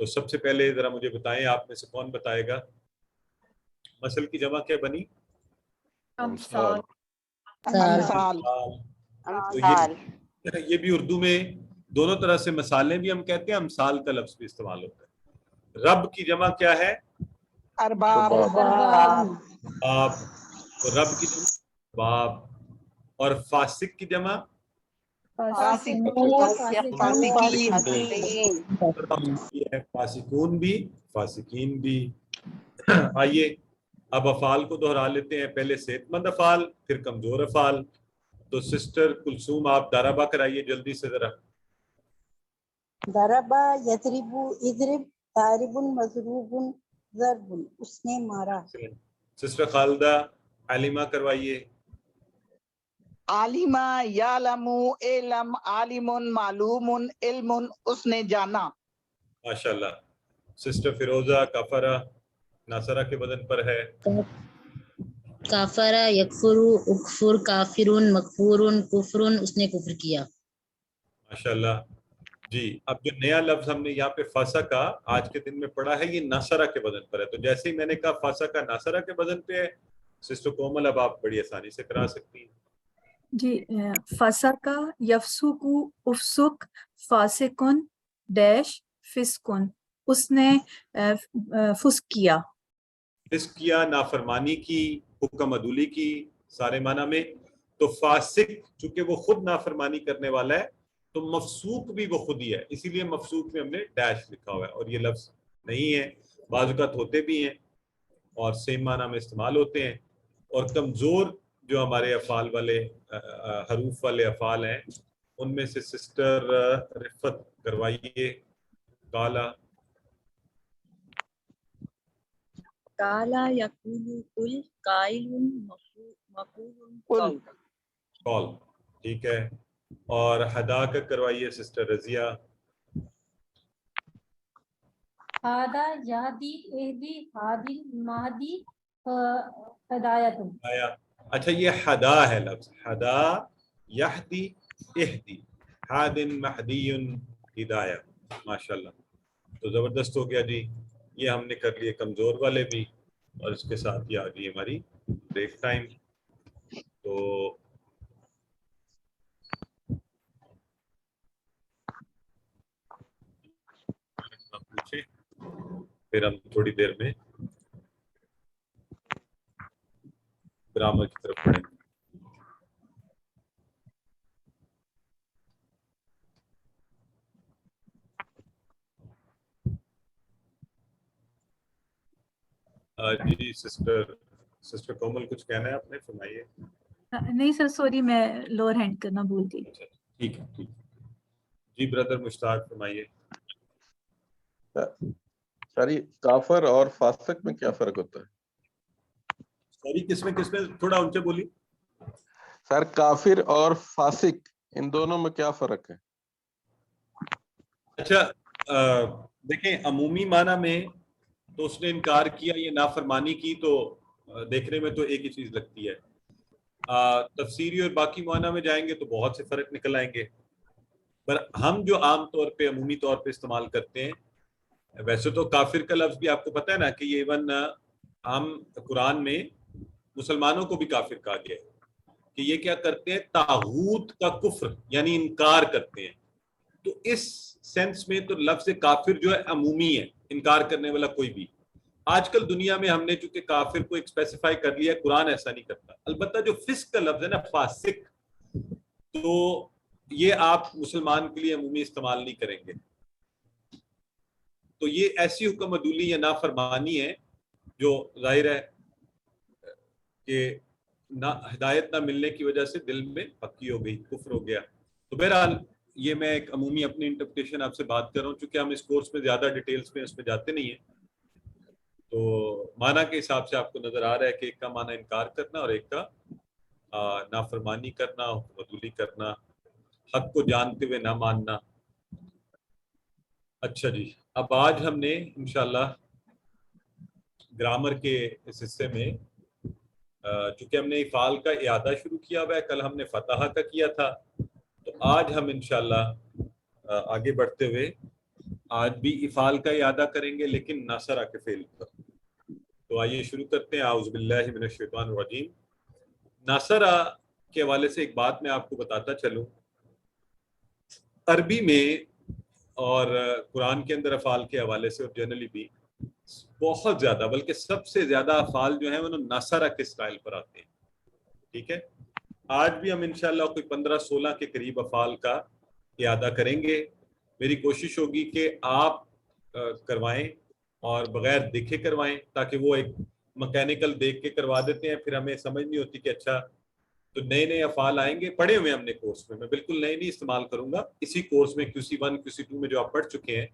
تو سب سے پہلے ذرا مجھے بتائیں، آپ میں سے کون بتائے گا مسل کی جمع کیا بنی؟ امثال تو یہ بھی اردو میں دونوں طرح سے مثالیں بھی ہم کہتے ہیں، امثال کا لفظ بھی استعمال ہوتا ہے۔ رب کی جمع کیا ہے؟ ارباب آپ، تو رب کی جمع باب، اور فاسق کی جمع فاسقون بھی، فاسقین بھی۔ آئیے اب افعال کو دہرا لیتے ہیں، پہلے صحت مند افعال پھر کمزور افعال۔ تو سسٹر کلثوم آپ دارابا کرائیے جلدی سے ذرا۔ دارابا یضرب اضرب ضارب مضروب ضرب، اس نے مارا۔ سسٹر خالدہ عالمہ کروائیے۔ عالمہ یعلم علم عالم معلوم علم، اس نے جانا۔ ماشاءاللہ۔ سسٹر فیروزہ کفرہ ناصرہ کے بدن پر ہے۔ کافرہ یکفر اکفر کافرون مکفورن کفرن، اس نے کفر کیا۔ ماشاءاللہ جی۔ اب جو نیا لفظ ہم نے یہاں پہ فاسقہ آج کے دن میں پڑھا ہے، یہ ناصرہ کے بدن پر ہے۔ تو جیسے ہی میں نے کہا فاسقہ ناصرہ کے بدن پہ ہے، سسٹر کومل اب آپ بڑی آسانی سے کرا سکتی ہیں۔ جی، فسقہ یفسق افسق فاسقن ڈیش فسقن، اس نے فسق کیا۔ فسق کیا، نافرمانی کی، حکم عدولی کی سارے معنی میں۔ تو فاسق چونکہ وہ خود نافرمانی کرنے والا ہے، تو مفسوق بھی وہ خود ہی ہے، اسی لیے مفسوق میں ہم نے ڈیش لکھا ہوا ہے، اور یہ لفظ نہیں ہے، بعض اوقات ہوتے بھی ہیں اور سیم معنی میں استعمال ہوتے ہیں۔ اور کمزور جو ہمارے افعال والے حروف والے افعال ہیں، ان میں سے سسٹر رفت کروائیے۔ کالا کالا یقول قل قائل مقول قول، قول، ٹھیک ہے۔ اور ہدا کا کروائیے سسٹر رضیہ۔ ہادا یہدی اہدی ہادی مہدی ہدایت۔ اچھا، یہ ہدا ہے لفظ، ہدا یہدی اہدی ہاد مہدی ہدایت۔ ماشاءاللہ، تو زبردست ہو گیا جی۔ یہ ہم نے کر لیے کمزور والے بھی، اور اس کے ساتھ یہ آ گئی ہماری بریک ٹائم۔ تو پھر ہم تھوڑی دیر میں گرامر کی طرف پڑھیں گے۔ جی سسٹر کومل کچھ کہنا ہے آپ نے، فرمائیے۔ نہیں سر، سوری، میں لوور ہینڈ کرنا بھول گئی۔ ٹھیک ہے، ٹھیک ہے جی۔ بردر مشتاق فرمائیے۔ ساری کافر اور فاسق میں کیا فرق ہوتا ہے؟ ساری کس میں تھوڑا اونچے بولی۔ سر کافر اور فاسق ان دونوں میں کیا فرق ہے؟ اچھا دیکھیں، عمومی معنی میں تو اس نے انکار کیا، یہ نافرمانی کی، تو دیکھنے میں تو ایک ہی چیز لگتی ہے۔ تفسیری اور باقی معنی میں جائیں گے تو بہت سے فرق نکل آئیں گے، پر ہم جو عام طور پہ عمومی طور پہ استعمال کرتے ہیں، ویسے تو کافر کا لفظ بھی آپ کو پتہ ہے نا کہ یہ ایون ہم قرآن میں مسلمانوں کو بھی کافر کہا گیا ہے کہ یہ کیا کرتے ہیں، طاغوت کا کفر یعنی انکار کرتے ہیں۔ تو اس سینس میں تو لفظ کافر جو ہے عمومی ہے، انکار کرنے والا کوئی بھی۔ آج کل دنیا میں ہم نے چونکہ کافر کو ایک اسپیسیفائی کر لیا، قرآن ایسا نہیں کرتا۔ البتہ جو فسق کا لفظ ہے نا، فاسق، تو یہ آپ مسلمان کے لیے عمومی استعمال نہیں کریں گے۔ تو یہ ایسی حکم عدولی یا نافرمانی ہے جو ظاہر ہے کہ ہدایت نہ ملنے کی وجہ سے دل میں پکی ہو گئی، کفر ہو گیا۔ تو بہرحال یہ میں ایک عمومی اپنی انٹرپریٹیشن آپ سے بات کر رہا ہوں، چونکہ ہم اس کورس میں زیادہ ڈیٹیلز میں اس میں جاتے نہیں ہیں، تو معنی کے حساب سے آپ کو نظر آ رہا ہے کہ ایک کا معنی انکار کرنا اور ایک کا نافرمانی کرنا، حکم عدولی کرنا، حق کو جانتے ہوئے نہ ماننا۔ اچھا جی، اب آج ہم نے انشاءاللہ گرامر کے اس حصے میں چونکہ ہم نے افعال کا اعادہ شروع کیا ہوا ہے، کل ہم نے فتح کا کیا تھا، تو آج ہم انشاءاللہ آگے بڑھتے ہوئے آج بھی افعال کا اعادہ کریں گے لیکن ناصرہ کے فعل پر. تو آئیے شروع کرتے ہیں. اعوذ باللہ من الشیطان الرجیم. ناصرہ کے حوالے سے ایک بات میں آپ کو بتاتا چلوں. عربی میں اور قرآن کے اندر افعال کے حوالے سے اور جنرلی بھی بہت زیادہ بلکہ سب سے زیادہ افعال جو ہیں وہ ناصرہ کے سٹائل پر آتے ہیں. ٹھیک ہے. آج بھی ہم انشاءاللہ کوئی 15-16 کے قریب افعال کا اعادہ کریں گے. میری کوشش ہوگی کہ آپ کروائیں اور بغیر دیکھے کروائیں تاکہ وہ ایک مکینیکل دیکھ کے کروا دیتے ہیں پھر ہمیں سمجھ نہیں ہوتی کہ اچھا تو نئے نئے افعال آئیں گے. پڑھے ہوئے ہم نے کورس میں بالکل نئے نہیں استعمال کروں گا. اسی کورس میں QC1 QC2 میں جو آپ پڑھ چکے ہیں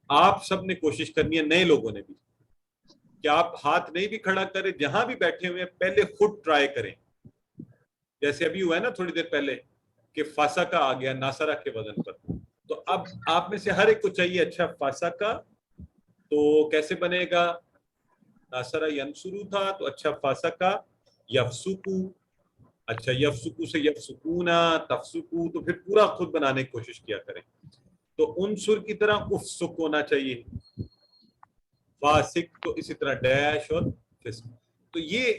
آپ سب نے کوشش کرنی ہے, نئے لوگوں نے بھی, کہ آپ ہاتھ نہیں بھی کھڑا کریں, جہاں بھی بیٹھے ہوئے ہیں پہلے خود ٹرائی کریں. جیسے ابھی ہوا ہے نا تھوڑی دیر پہلے کہ فاسقہ آ گیا ناصرہ کے وزن پر. تو اب آپ میں سے ہر ایک کو چاہیے اچھا فاسقہ تو کیسے بنے گا؟ ناصرہ ینصرو تھا تو اچھا فاسقہ یفسقو, اچھا یفسقو سے یفسقونا تفسقو, تو پھر پورا خود بنانے کی کوشش کیا کریں. تو انصر کی طرح افسق ہونا چاہیے, فاسق تو اسی طرح ڈیش اور فسق. تو یہ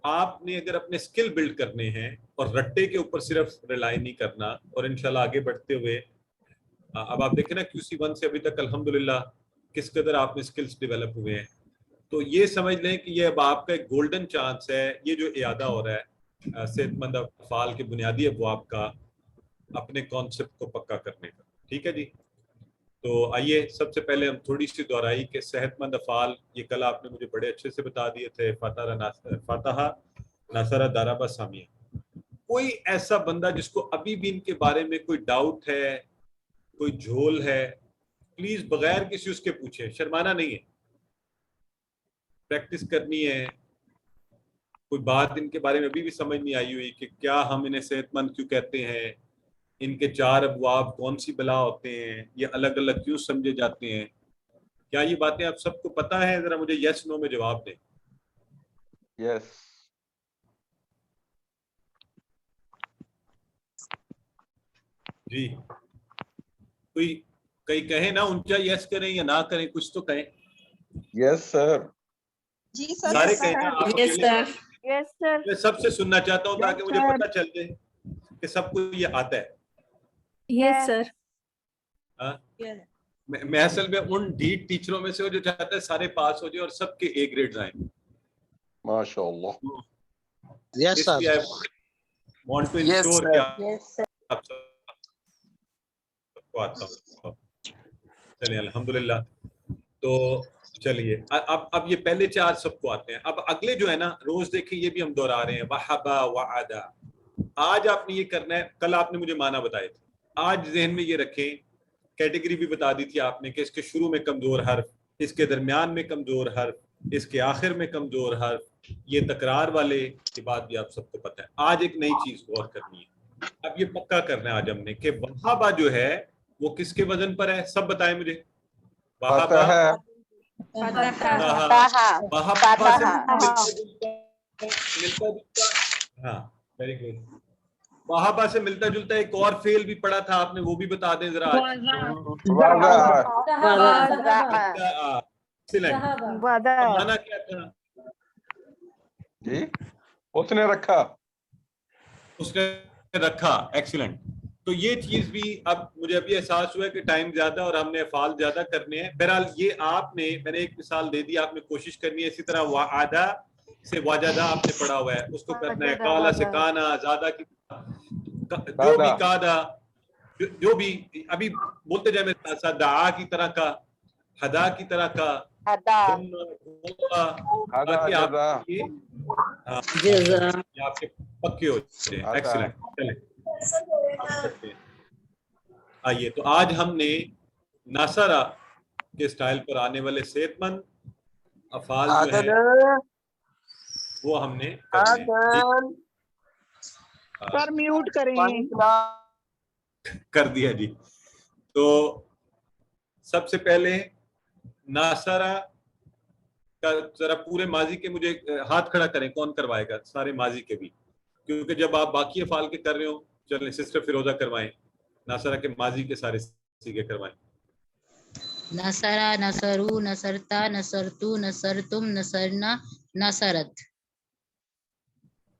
آپ نے اگر اپنے سکل بلڈ کرنے ہیں اور رٹے کے اوپر صرف ریلائی نہیں کرنا اور انشاءاللہ آگے بڑھتے ہوئے اب آپ دیکھیں نا QC1 سے ابھی تک الحمدللہ کس قدر آپ میں سکلز ڈیولپ ہوئے ہیں. تو یہ سمجھ لیں کہ یہ اب آپ کا ایک گولڈن چانس ہے, یہ جو اعادہ ہو رہا ہے صحت مند افعال کے بنیادی ابواب کا, اپنے کانسیپٹ کو پکا کرنے کا. ٹھیک ہے جی. تو آئیے سب سے پہلے ہم تھوڑی سی دہرائی کہ صحت مند افعال یہ کل آپ نے مجھے بڑے اچھے سے بتا دیے تھے. فاتحہ, ناصرہ, ضربہ, سامیہ. کوئی ایسا بندہ جس کو ابھی بھی ان کے بارے میں کوئی ڈاؤٹ ہے, کوئی جھول ہے, پلیز بغیر کسی اس کے پوچھیں, شرمانا نہیں ہے, پریکٹس کرنی ہے. کوئی بات ان کے بارے میں ابھی بھی سمجھ نہیں آئی ہوئی کہ کیا ہم انہیں صحت مند کیوں کہتے ہیں, ان کے 4 ابواب کون سی بلا ہوتے ہیں, یہ الگ الگ کیوں سمجھے جاتے ہیں, کیا یہ باتیں آپ سب کو پتہ ہے؟ ذرا مجھے یس نو میں جواب دیں. یس. جی کوئی کئی کہیں نا اونچا یس کریں یا نہ کریں, کچھ تو کہیں. یس سر. جی سر. سارے کہیں نا, آپ یس سر. یس سر. میں سب سے سننا چاہتا ہوں تاکہ مجھے پتہ چل جائے کہ سب کو یہ آتا ہے. یس سر. میں اصل میں ان ڈیٹ ٹیچروں میں سے ہوں جو چاہتا ہے سارے پاس ہو جائیں اور سب کے A گریڈز آئیں. ماشاءاللہ. یس سر. وانٹ ٹو انشور کہ آپ سب کو آتا ہوں. چلیے الحمدللہ. تو چلیے اب یہ پہلے 4 سب کو آتے ہیں. اب اگلے جو ہے نا روز دیکھیں یہ بھی ہم دہرا رہے ہیں, وحبا وعدا. آج آپ نے یہ کرنا ہے, کل آپ نے مجھے معنی بتائے تھے, آج ذہن میں یہ رکھیں. کیٹیگری بھی بتا دی تھی آپ نے کہ اس کے شروع میں کمزور حرف, اس کے درمیان میں کمزور حرف, اس کے آخر میں کمزور حرف, یہ تکرار والے کی بات بھی آپ سب کو پتہ ہے. آج ایک نئی چیز غور کرنی ہے. اب یہ پکا کرنا ہے آج ہم نے کہ وہابا جو ہے وہ کس کے وزن پر ہے, سب بتائیں مجھے. وہابا ہاں ویری گڈ. وہابا سے ملتا جلتا ایک اور فعل بھی پڑھا تھا آپ نے, وہ بھی بتا دیں ذرا. مانا کیا تھا جی؟ اس نے رکھا. اس نے رکھا. ایکسیلنٹ. تو یہ چیز بھی اب مجھے ابھی احساس ہوا ہے کہ ٹائم زیادہ اور ہم نے افعال زیادہ کرنے ہیں. بہرحال یہ آپ نے, میں نے ایک مثال دے دی, آپ نے کوشش کرنی ہے. اسی طرح وعدہ سے واجدہ آپ نے پڑھا ہوا ہے, اس کو کرنا ہے. کالا سے کانا, زیادہ کی جو بھی کادا, جو بھی ابھی بولتے جائے میرے ساتھ, دعا کی طرح کا, ہدا کی طرح کا, باقی آپ کے پکے ہو جائیں. ایکسیلنٹ. چلیں آئیے. تو آج ہم نے ناصرہ کے سٹائل پر آنے والے صحت مند افعال جو ہیں وہ ہم نے پر میوٹ کریں. کر دیا جی. تو سب سے پہلے ناصرہ کا ذرا پورے ماضی کے مجھے ہاتھ کھڑا کریں, کون کروائے گا سارے ماضی کے بھی, کیونکہ جب آپ باقی افعال کے کر رہے ہو. چلیں سسٹر فیروزہ کروائیں, ناصرہ کے ماضی کے سارے سیگے کروائیں. نصرا، نصرو، نصرتا، نصرتو، نصرتم، نصرنا، نصرت.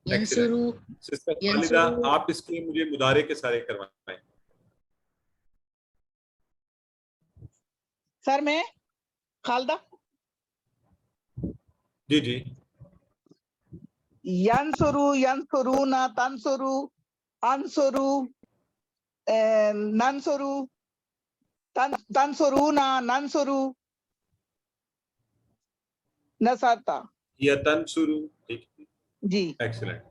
ینصرو، سسٹر خالدہ آپ اس کے مجھے مضارع کے سارے کروائیں. سر میں خالدہ جی جی. ینصرو، ینصرونا، تنصرو، انصرو، ننصرو، تنصرونا، ننصرو، نصرتا. یا تنصرو. ٹھیک جی ایکسلنٹ.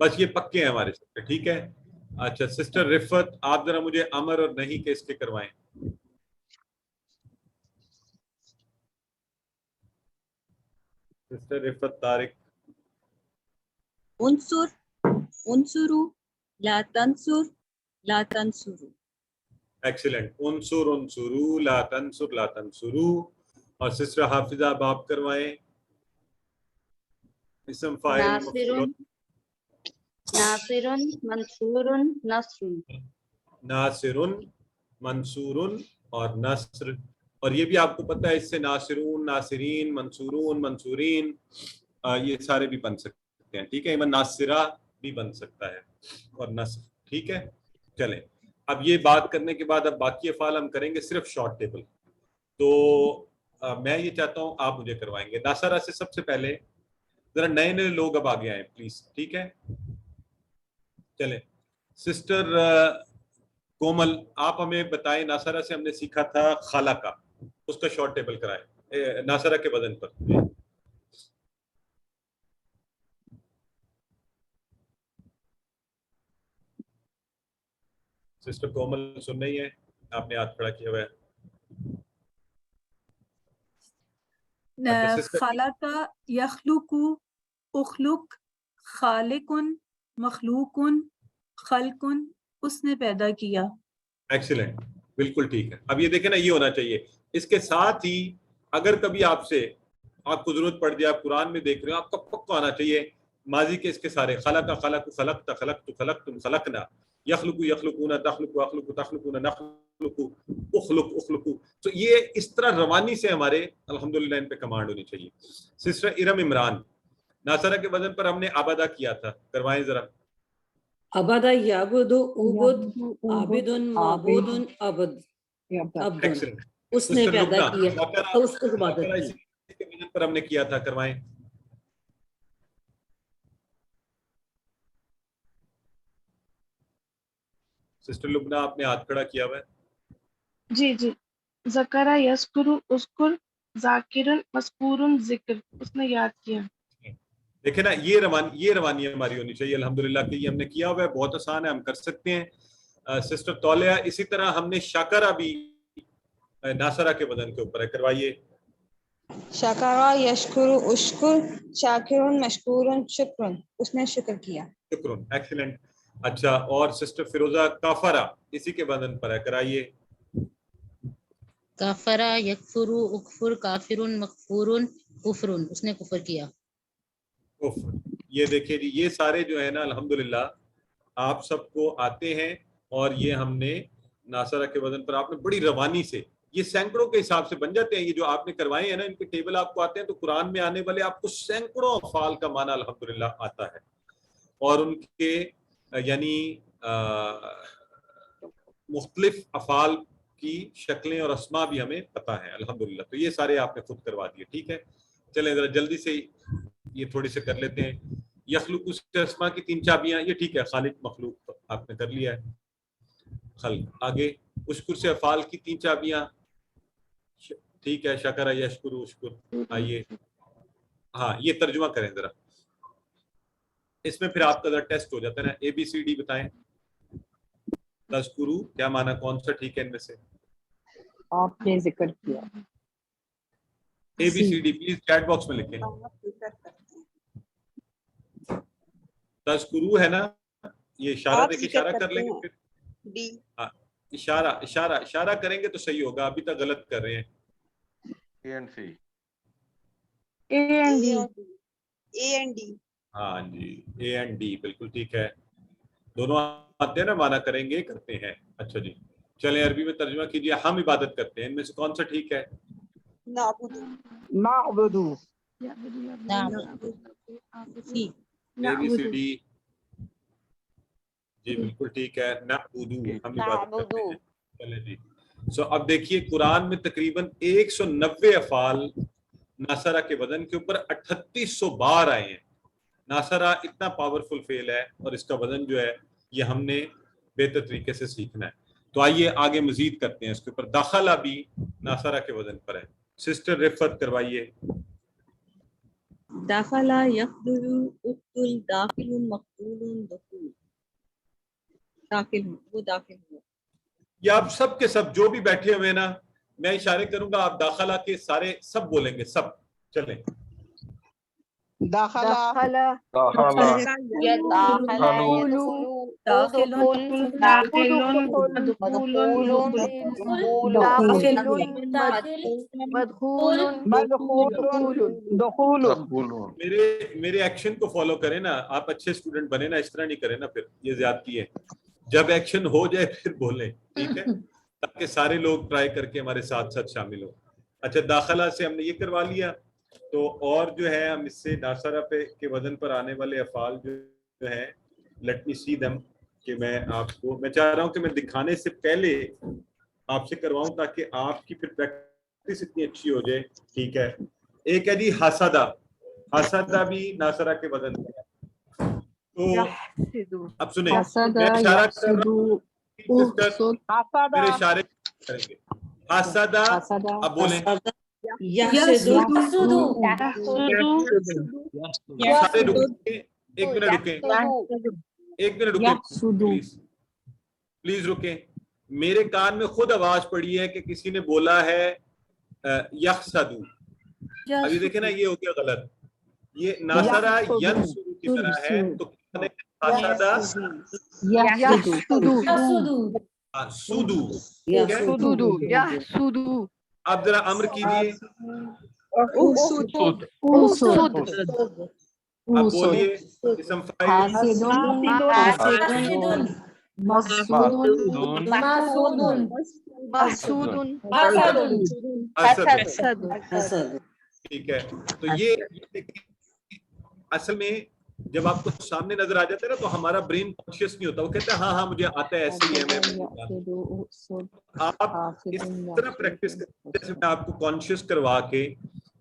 بس یہ پکے ہیں ہمارے سسٹر. ٹھیک ہے. اچھا سسٹر رفت آپ ذرا مجھے امر اور نہیں کے اس کے کروائیں. سسٹر رفت طارق. انصر، انصرو، لا تنصر، لا تنصرو. ایکسلنٹ. انصر انصرو، لا تنصر لا تنصرو. اور سسٹر حافظہ آپ کروائیں. اسم فاعل ناصر، ناصر، منصور، نصر. ناصر، منصور اور نصر. اور یہ بھی آپ کو پتہ ہے اس سے ناصرون، ناصرین، منصورون، منصورین یہ سارے بھی بن سکتے ہیں. ٹھیک ہے. ایون ناصرہ بھی بن سکتا ہے اور نصر. ٹھیک ہے. چلیں اب یہ بات کرنے کے بعد اب باقی افعال ہم کریں گے صرف شارٹ ٹیبل. تو میں یہ چاہتا ہوں آپ مجھے کروائیں گے. ناصرہ سے سب سے پہلے ذرا نئے نئے لوگ اب آگے آئیں پلیز. ٹھیک ہے. چلیں سسٹر کومل آپ ہمیں بتائیں. ناصرہ سے ہم نے سیکھا تھا خالہ کا، اس کا شارٹ ٹیبل کرائیں ناصرہ کے بدن پر. سسٹر کومل سن رہی ہے؟ آپ نے ہاتھ کھڑا کیا ہوا ہے. خلق یخلق، اخلق، خالق، مخلوق، خلق، اس نے پیدا کیا. ایکسیلنٹ. بالکل ٹھیک ہے. اب یہ دیکھیں نا یہ ہونا چاہیے. اس کے ساتھ ہی اگر کبھی آپ سے آپ کو ضرورت پڑ جائے، آپ قرآن میں دیکھ رہے ہو، آپ کا پکا آنا چاہیے ماضی کے اس کے سارے خلق، خلق، خلقت، خلقت، خلقتم، خلقنا، یخلق، یخلقون، تخلق، اخلق، تخلقون، نخلق، اخلق، اخلق. تو یہ اس طرح روانی سے ہمارے الحمدللہ ان پہ کمانڈ ہونی چاہیے. سسٹر ارم عمران ناصرہ کے وزن پر ہم نے آبادہ کیا تھا، کروائیں ذرا. عبدہ یعبد، عبد، عابد، معبود، عبد. ایکسلنٹ. اس نے پیدا کیا تو اس کو عبادت کی. اس کے وزن پر ہم نے کیا تھا، کروائیں. سسٹر لبنہ آپ نے ہاتھ کھڑا کیا ہوا ہے. جی جی. ذکر یذکر، اذکر، ذاکر، مذکور، ذکر، اس نے یاد کیا. دیکھیں نا یہ روانی ہماری ہونی چاہیے الحمدللہ کہ یہ ہم نے کیا ہوا ہے. بہت آسان ہے، ہم کر سکتے ہیں. سسٹر تولیہ اسی طرح ہم نے شاکرہ بھی ناصرہ کے بدن کے اوپر ہے، کروائیے. شکرا یشکر، اشکر، شاکر، مشکور، شکر، اس نے شکر کیا. شکر. ایکسیلنٹ. اچھا اور سسٹر فیروزہ کافرہ اسی کے بدن پر ہے، کرائیے. کافرہ، یکفر، اکفر، کافر، مکفور، کفر، اس نے کفر کیا. کفر. یہ دیکھیں جی یہ سارے جو ہے نا الحمدللہ آپ سب کو آتے ہیں. اور یہ ہم نے ناصرہ کے وزن پر آپ نے بڑی روانی سے یہ سینکڑوں کے حساب سے بن جاتے ہیں. یہ جو آپ نے کروائے ہیں نا ان کے ٹیبل آپ کو آتے ہیں، تو قرآن میں آنے والے آپ کو سینکڑوں افعال کا معنی الحمدللہ آتا ہے. اور ان کے یعنی مختلف افعال کی شکلیں اور اسماء بھی ہمیں پتہ ہے الحمدللہ. تو یہ سارے آپ نے خود کروا دیے. ٹھیک ہے. چلیں ذرا جلدی سے یہ تھوڑی سے کر لیتے ہیں. یخلق سے اسماء کی 3 چابیاں، یہ ٹھیک ہے. خالق، مخلوق آپ نے کر لیا ہے. خلق. آگے اشکر سے افعال کی 3 چابیاں، ٹھیک ہے. شکر، یشکر، اشکر. آئیے ہاں یہ ترجمہ کریں ذرا. اس میں پھر آپ کا ذرا ٹیسٹ ہو جاتا ہے نا. اے بی سی ڈی بتائیں. تذکرو کیا معنی، کون سا ٹھیک ہے ان میں سے؟ آپ نے ذکر کیا. A B C D please chat box میں لکھیں. تذکرو ہے نا، یہ اشارہ دیکھیں، اشارہ کر لیں گے پھر ڈی. اشارہ کریں گے تو صحیح ہوگا. ابھی تک غلط کر رہے ہیں. A and C, A and D. A and D. ہاں جی اے اینڈ ڈی بالکل ٹھیک ہے. دونوں آتے ہیں نا، مانا کریں گے کرتے ہیں. اچھا جی چلیں عربی میں ترجمہ کیجیے. ہم عبادت کرتے ہیں، ان میں سے کون سا ٹھیک ہے؟ نعبدو. ABCD جی بالکل ٹھیک ہے. نعبدو، ہم عبادت کرتے ہیں. چلیں جی. اب دیکھیے قرآن میں تقریباً 190 افعال ناصرہ کے وزن کے اوپر 3800 بار آئے ہیں. ناصرہ اتنا پاورفل فعل ہے اور اس کا وزن جو ہے یہ ہم نے بہتر طریقے سے سیکھنا ہے. تو آئیے آگے مزید کرتے ہیں اس کے اوپر. داخلہ بھی ناصرہ کے وزن پر ہے. سسٹر رفت کروائیے. داخلہ یخدل اقتل داخل مقتول دخول. داخل ہوں، وہ داخل ہوا. یا آپ سب کے سب جو بھی بیٹھے ہوئے نا، میں اشارے کروں گا، آپ داخلہ کے سارے سب بولیں گے. سب چلیں. داخلہ میرے ایکشن کو فالو کریں نا، آپ اچھے اسٹوڈنٹ بنے نا، اس طرح نہیں کریں نا، پھر یہ زیادتی ہے. جب ایکشن ہو جائے پھر بولیں، ٹھیک ہے، تاکہ سارے لوگ ٹرائی کر کے ہمارے ساتھ ساتھ شامل ہو. اچھا داخلہ سے ہم نے یہ کروا لیا. تو اور جو ہے ہم اس سے ناصرہ پہ کے وزن پر آنے والے افعال جو ہیں، لیٹ می سی دم، کہ میں آپ کو، میں چاہ رہا ہوں کہ میں دکھانے سے پہلے آپ سے کرواؤں تاکہ آپ کی پھر پریکٹس اتنی اچھی ہو جائے. ٹھیک ہے. ایک ہے جی حسدہ. حسدہ بھی ناصرہ کے وزن پر ہے. تو اب سنیں، میں اشارہ کر رہا ہوں، میرے اشارے کریں گے. حسدہ، اب بولیں. سارے رکیں، ایک منٹ رکیں، ایک منٹ رکیں، پلیز رکیں. میرے کان میں خود آواز پڑی ہے کہ کسی نے بولا ہے یحسدو. ابھی دیکھیں نا، یہ ہو گیا غلط. یہ ناصرہ ینصرو کی طرح ہے. تو اب ذرا امر کیجیے. اب بولیے اسم فاعل. ٹھیک ہے. تو یہ اصل میں جب آپ کو سامنے نظر آ جاتا ہے نا تو ہمارا برین کانشیس نہیں ہوتا، وہ کہتا ہے ہاں ہاں مجھے آتا ہے، ایسے ہی ہے. میں آپ اس طرح پریکٹس کریں جیسے میں آپ کو کانشیس کروا کے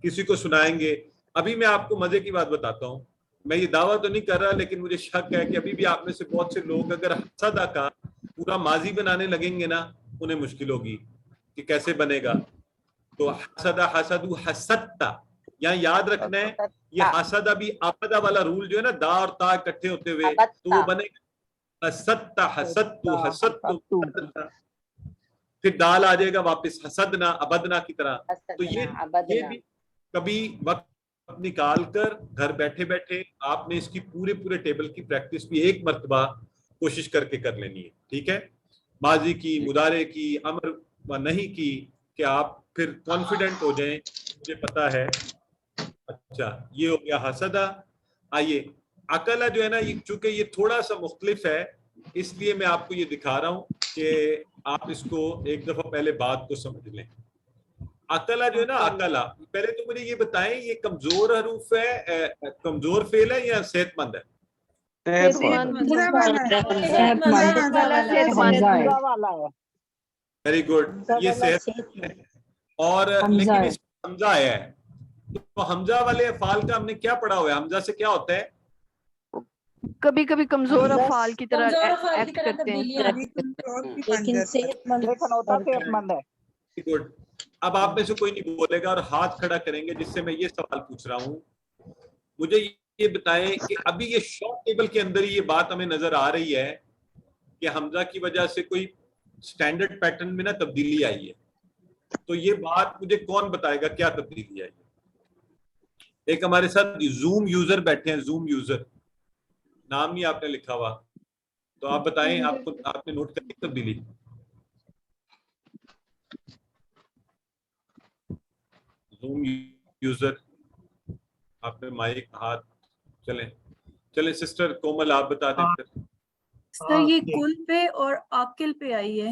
کسی کو سنائیں گے. ابھی میں آپ کو مزے کی بات بتاتا ہوں. میں یہ دعویٰ تو نہیں کر رہا، لیکن مجھے شک ہے کہ ابھی بھی آپ میں سے بہت سے لوگ اگر حسدہ کا پورا ماضی بنانے لگیں گے نا، انہیں مشکل ہوگی کہ کیسے بنے گا. تو حسدہ، حسدو، حسدتا، یہاں یاد رکھنا ہے یہ حسدہ بھی آپدہ والا رول جو ہے نا، دا اور تا اکٹھے ہوتے ہوئے، تو وہ بنے گا حسدتا، حسدتو، حسدتو، پھر دال آ جائے گا واپس حسدنا، ابدنا کی طرح. تو یہ بھی کبھی وقت نکال کر گھر بیٹھے بیٹھے آپ نے اس کی پورے ٹیبل کی پریکٹس بھی ایک مرتبہ کوشش کر کے کر لینی ہے. ٹھیک ہے. ماضی کی، مضارع کی، امر و نہیں کی، کہ آپ پھر کانفیڈنٹ ہو جائیں مجھے پتا ہے. اچھا یہ ہو گیا حسدہ. آئیے عقلہ جو ہے نا، چونکہ یہ تھوڑا سا مختلف ہے اس لیے میں آپ کو یہ دکھا رہا ہوں کہ آپ اس کو ایک دفعہ پہلے بات کو سمجھ لیں. عقلہ جو ہے نا، عقلہ، پہلے تو مجھے یہ بتائیں یہ کمزور حروف ہے، کمزور فعل ہے یا صحت مند ہے؟ Very good. یہ صحت ہے. اور لیکن اس میں حمزہ آیا ہے. تو حمزہ والے افعال کا ہم نے کیا پڑھا ہوا ہے؟ حمزہ سے کیا ہوتا ہے؟ کبھی کبھی کمزور افعال کی طرح ایکٹ کرتے ہیں، لیکن صحت مند ہے. گڈ. اب آپ میں سے کوئی نہیں بولے گا اور ہاتھ کھڑا کریں گے جس سے میں یہ سوال پوچھ رہا ہوں. مجھے یہ بتائیں کہ ابھی یہ شارٹ ٹیبل کے اندر یہ بات ہمیں نظر آ رہی ہے کہ حمزہ کی وجہ سے کوئی سٹینڈرڈ پیٹرن میں نا تبدیلی آئی ہے. تو یہ بات مجھے کون بتائے گا کیا تبدیلی آئی ہے؟ ایک ہمارے ساتھ زوم یوزر بیٹھے ہیں، زوم یوزر، نام نہیں آپ نے لکھا ہوا، تو آپ بتائیں آپ نے نوٹ کر لی تبدیلی؟ زوم یوزر آپ نے مائک ہاتھ، چلیں سسٹر کومل آپ بتا دیں. سر یہ کل پہ اور عاقل پہ آئی ہے.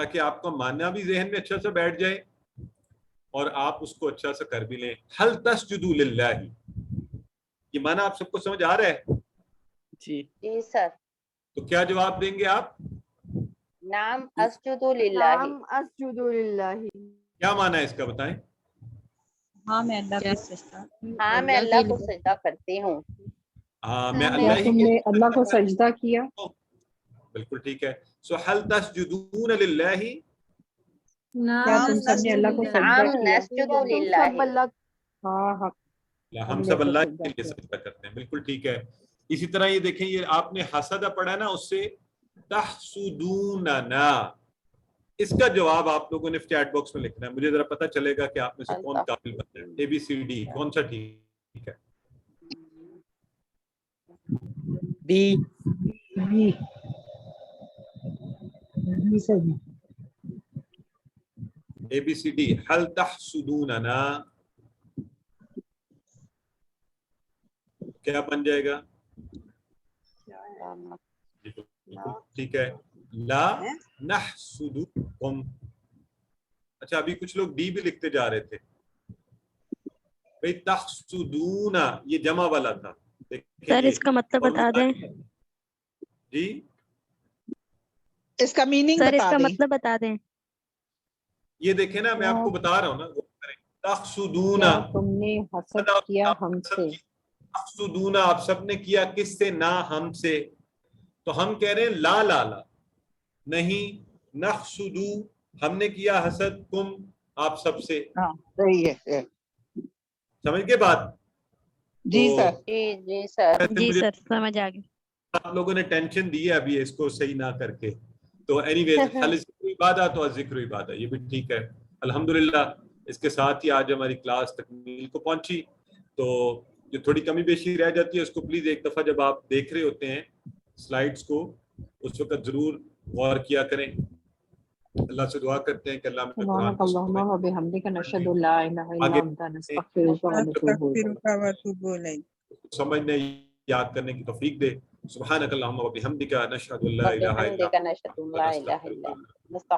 تاکہ آپ کا ماننا بھی ذہن میں اچھا سا بیٹھ جائے اور آپ اس کو اچھا سا کر بھی لیں. حل تسجدوا للہ، یہ معنی آپ سب کو سمجھ آ رہا ہے؟ جی سر. تو کیا جواب دیں گے آپ؟ نعم اسجد للہ. نعم اسجد للہ. کیا معنی ہے اس کا بتائیں؟ ہاں میں اللہ کو سجدہ، ہاں میں اللہ کو سجدہ کرتی ہوں. ہاں میں کیا اللہ تم ہی نے اللہ کو سجدہ کیا؟ بالکل ٹھیک ہے. سو حل تسجدون للہ، کیا تم سب نے اللہ کو سجدہ نعم کیا؟ نسجد تم للہ. سب اللہ ہاں حق ہم سب اللہ کے لیے سجدہ کرتے ہیں. بالکل ٹھیک ہے. اسی طرح یہ دیکھیں، یہ آپ نے حسد پڑھا نا، اس سے تحسدوننا، اس کا جواب آپ لوگوں نے چیٹ باکس میں لکھنا ہے. مجھے ذرا پتہ چلے گا کہ آپ میں سے کون قابل بنتا ہے. ABCD کون سا ٹھیک ہے؟ بی. ABCD. هل تحسدوننا کیا بن جائے گا؟ ٹھیک ہے. لا نحسدکم. اچھا ابھی کچھ لوگ ڈی بھی لکھتے جا رہے تھے. بھئی تحسدون یہ جمع والا تھا. سر اس کا مطلب بتا دیں. جی اس کا میننگ سر اس بتا کا دیں. مطلب بتا دیں. یہ دیکھیں نا، میں آپ کو بتا رہا ہوں نا. تحسدون، کیا تم نے حسد کیا ہم سے؟ تحسدون آپ سب نے کیا کس سے؟ نہ ہم سے. تو ہم کہہ رہے ہیں لا لا لا نہیں، نحسدو ہم نے کیا حسد کم آپ سب سے. ہاں صحیح ہے. سمجھ کے بات؟ جی سر. جی سر. جی سر سمجھ آ گئی. آپ لوگوں نے ٹینشن دی ہے ابھی اس کو صحیح نہ کر کے. تو اینی ویز حل ذکر عبادت اور ذکر عبادت یہ بھی ٹھیک ہے. الحمدللہ اس کے ساتھ ہی آج ہماری کلاس تکمیل کو پہنچی. تو جو تھوڑی کمی بیشی رہ جاتی ہے اس کو پلیز ایک دفعہ جب آپ دیکھ رہے ہوتے ہیں سلائیڈز کو، اس وقت ضرور غور کیا کریں. اللہ سے دعا کرتے ہیں کہ اللہ میں قرآن سبحانک اللہم و بحمدک نشہد ان لا الہ الا انت نستغفرک و نتوب الیک. سمجھنے یاد کرنے کی توفیق دے. سبحانک اللہم و بحمدک نشہد ان لا الہ الا انت نشہد ان لا الہ الا انت.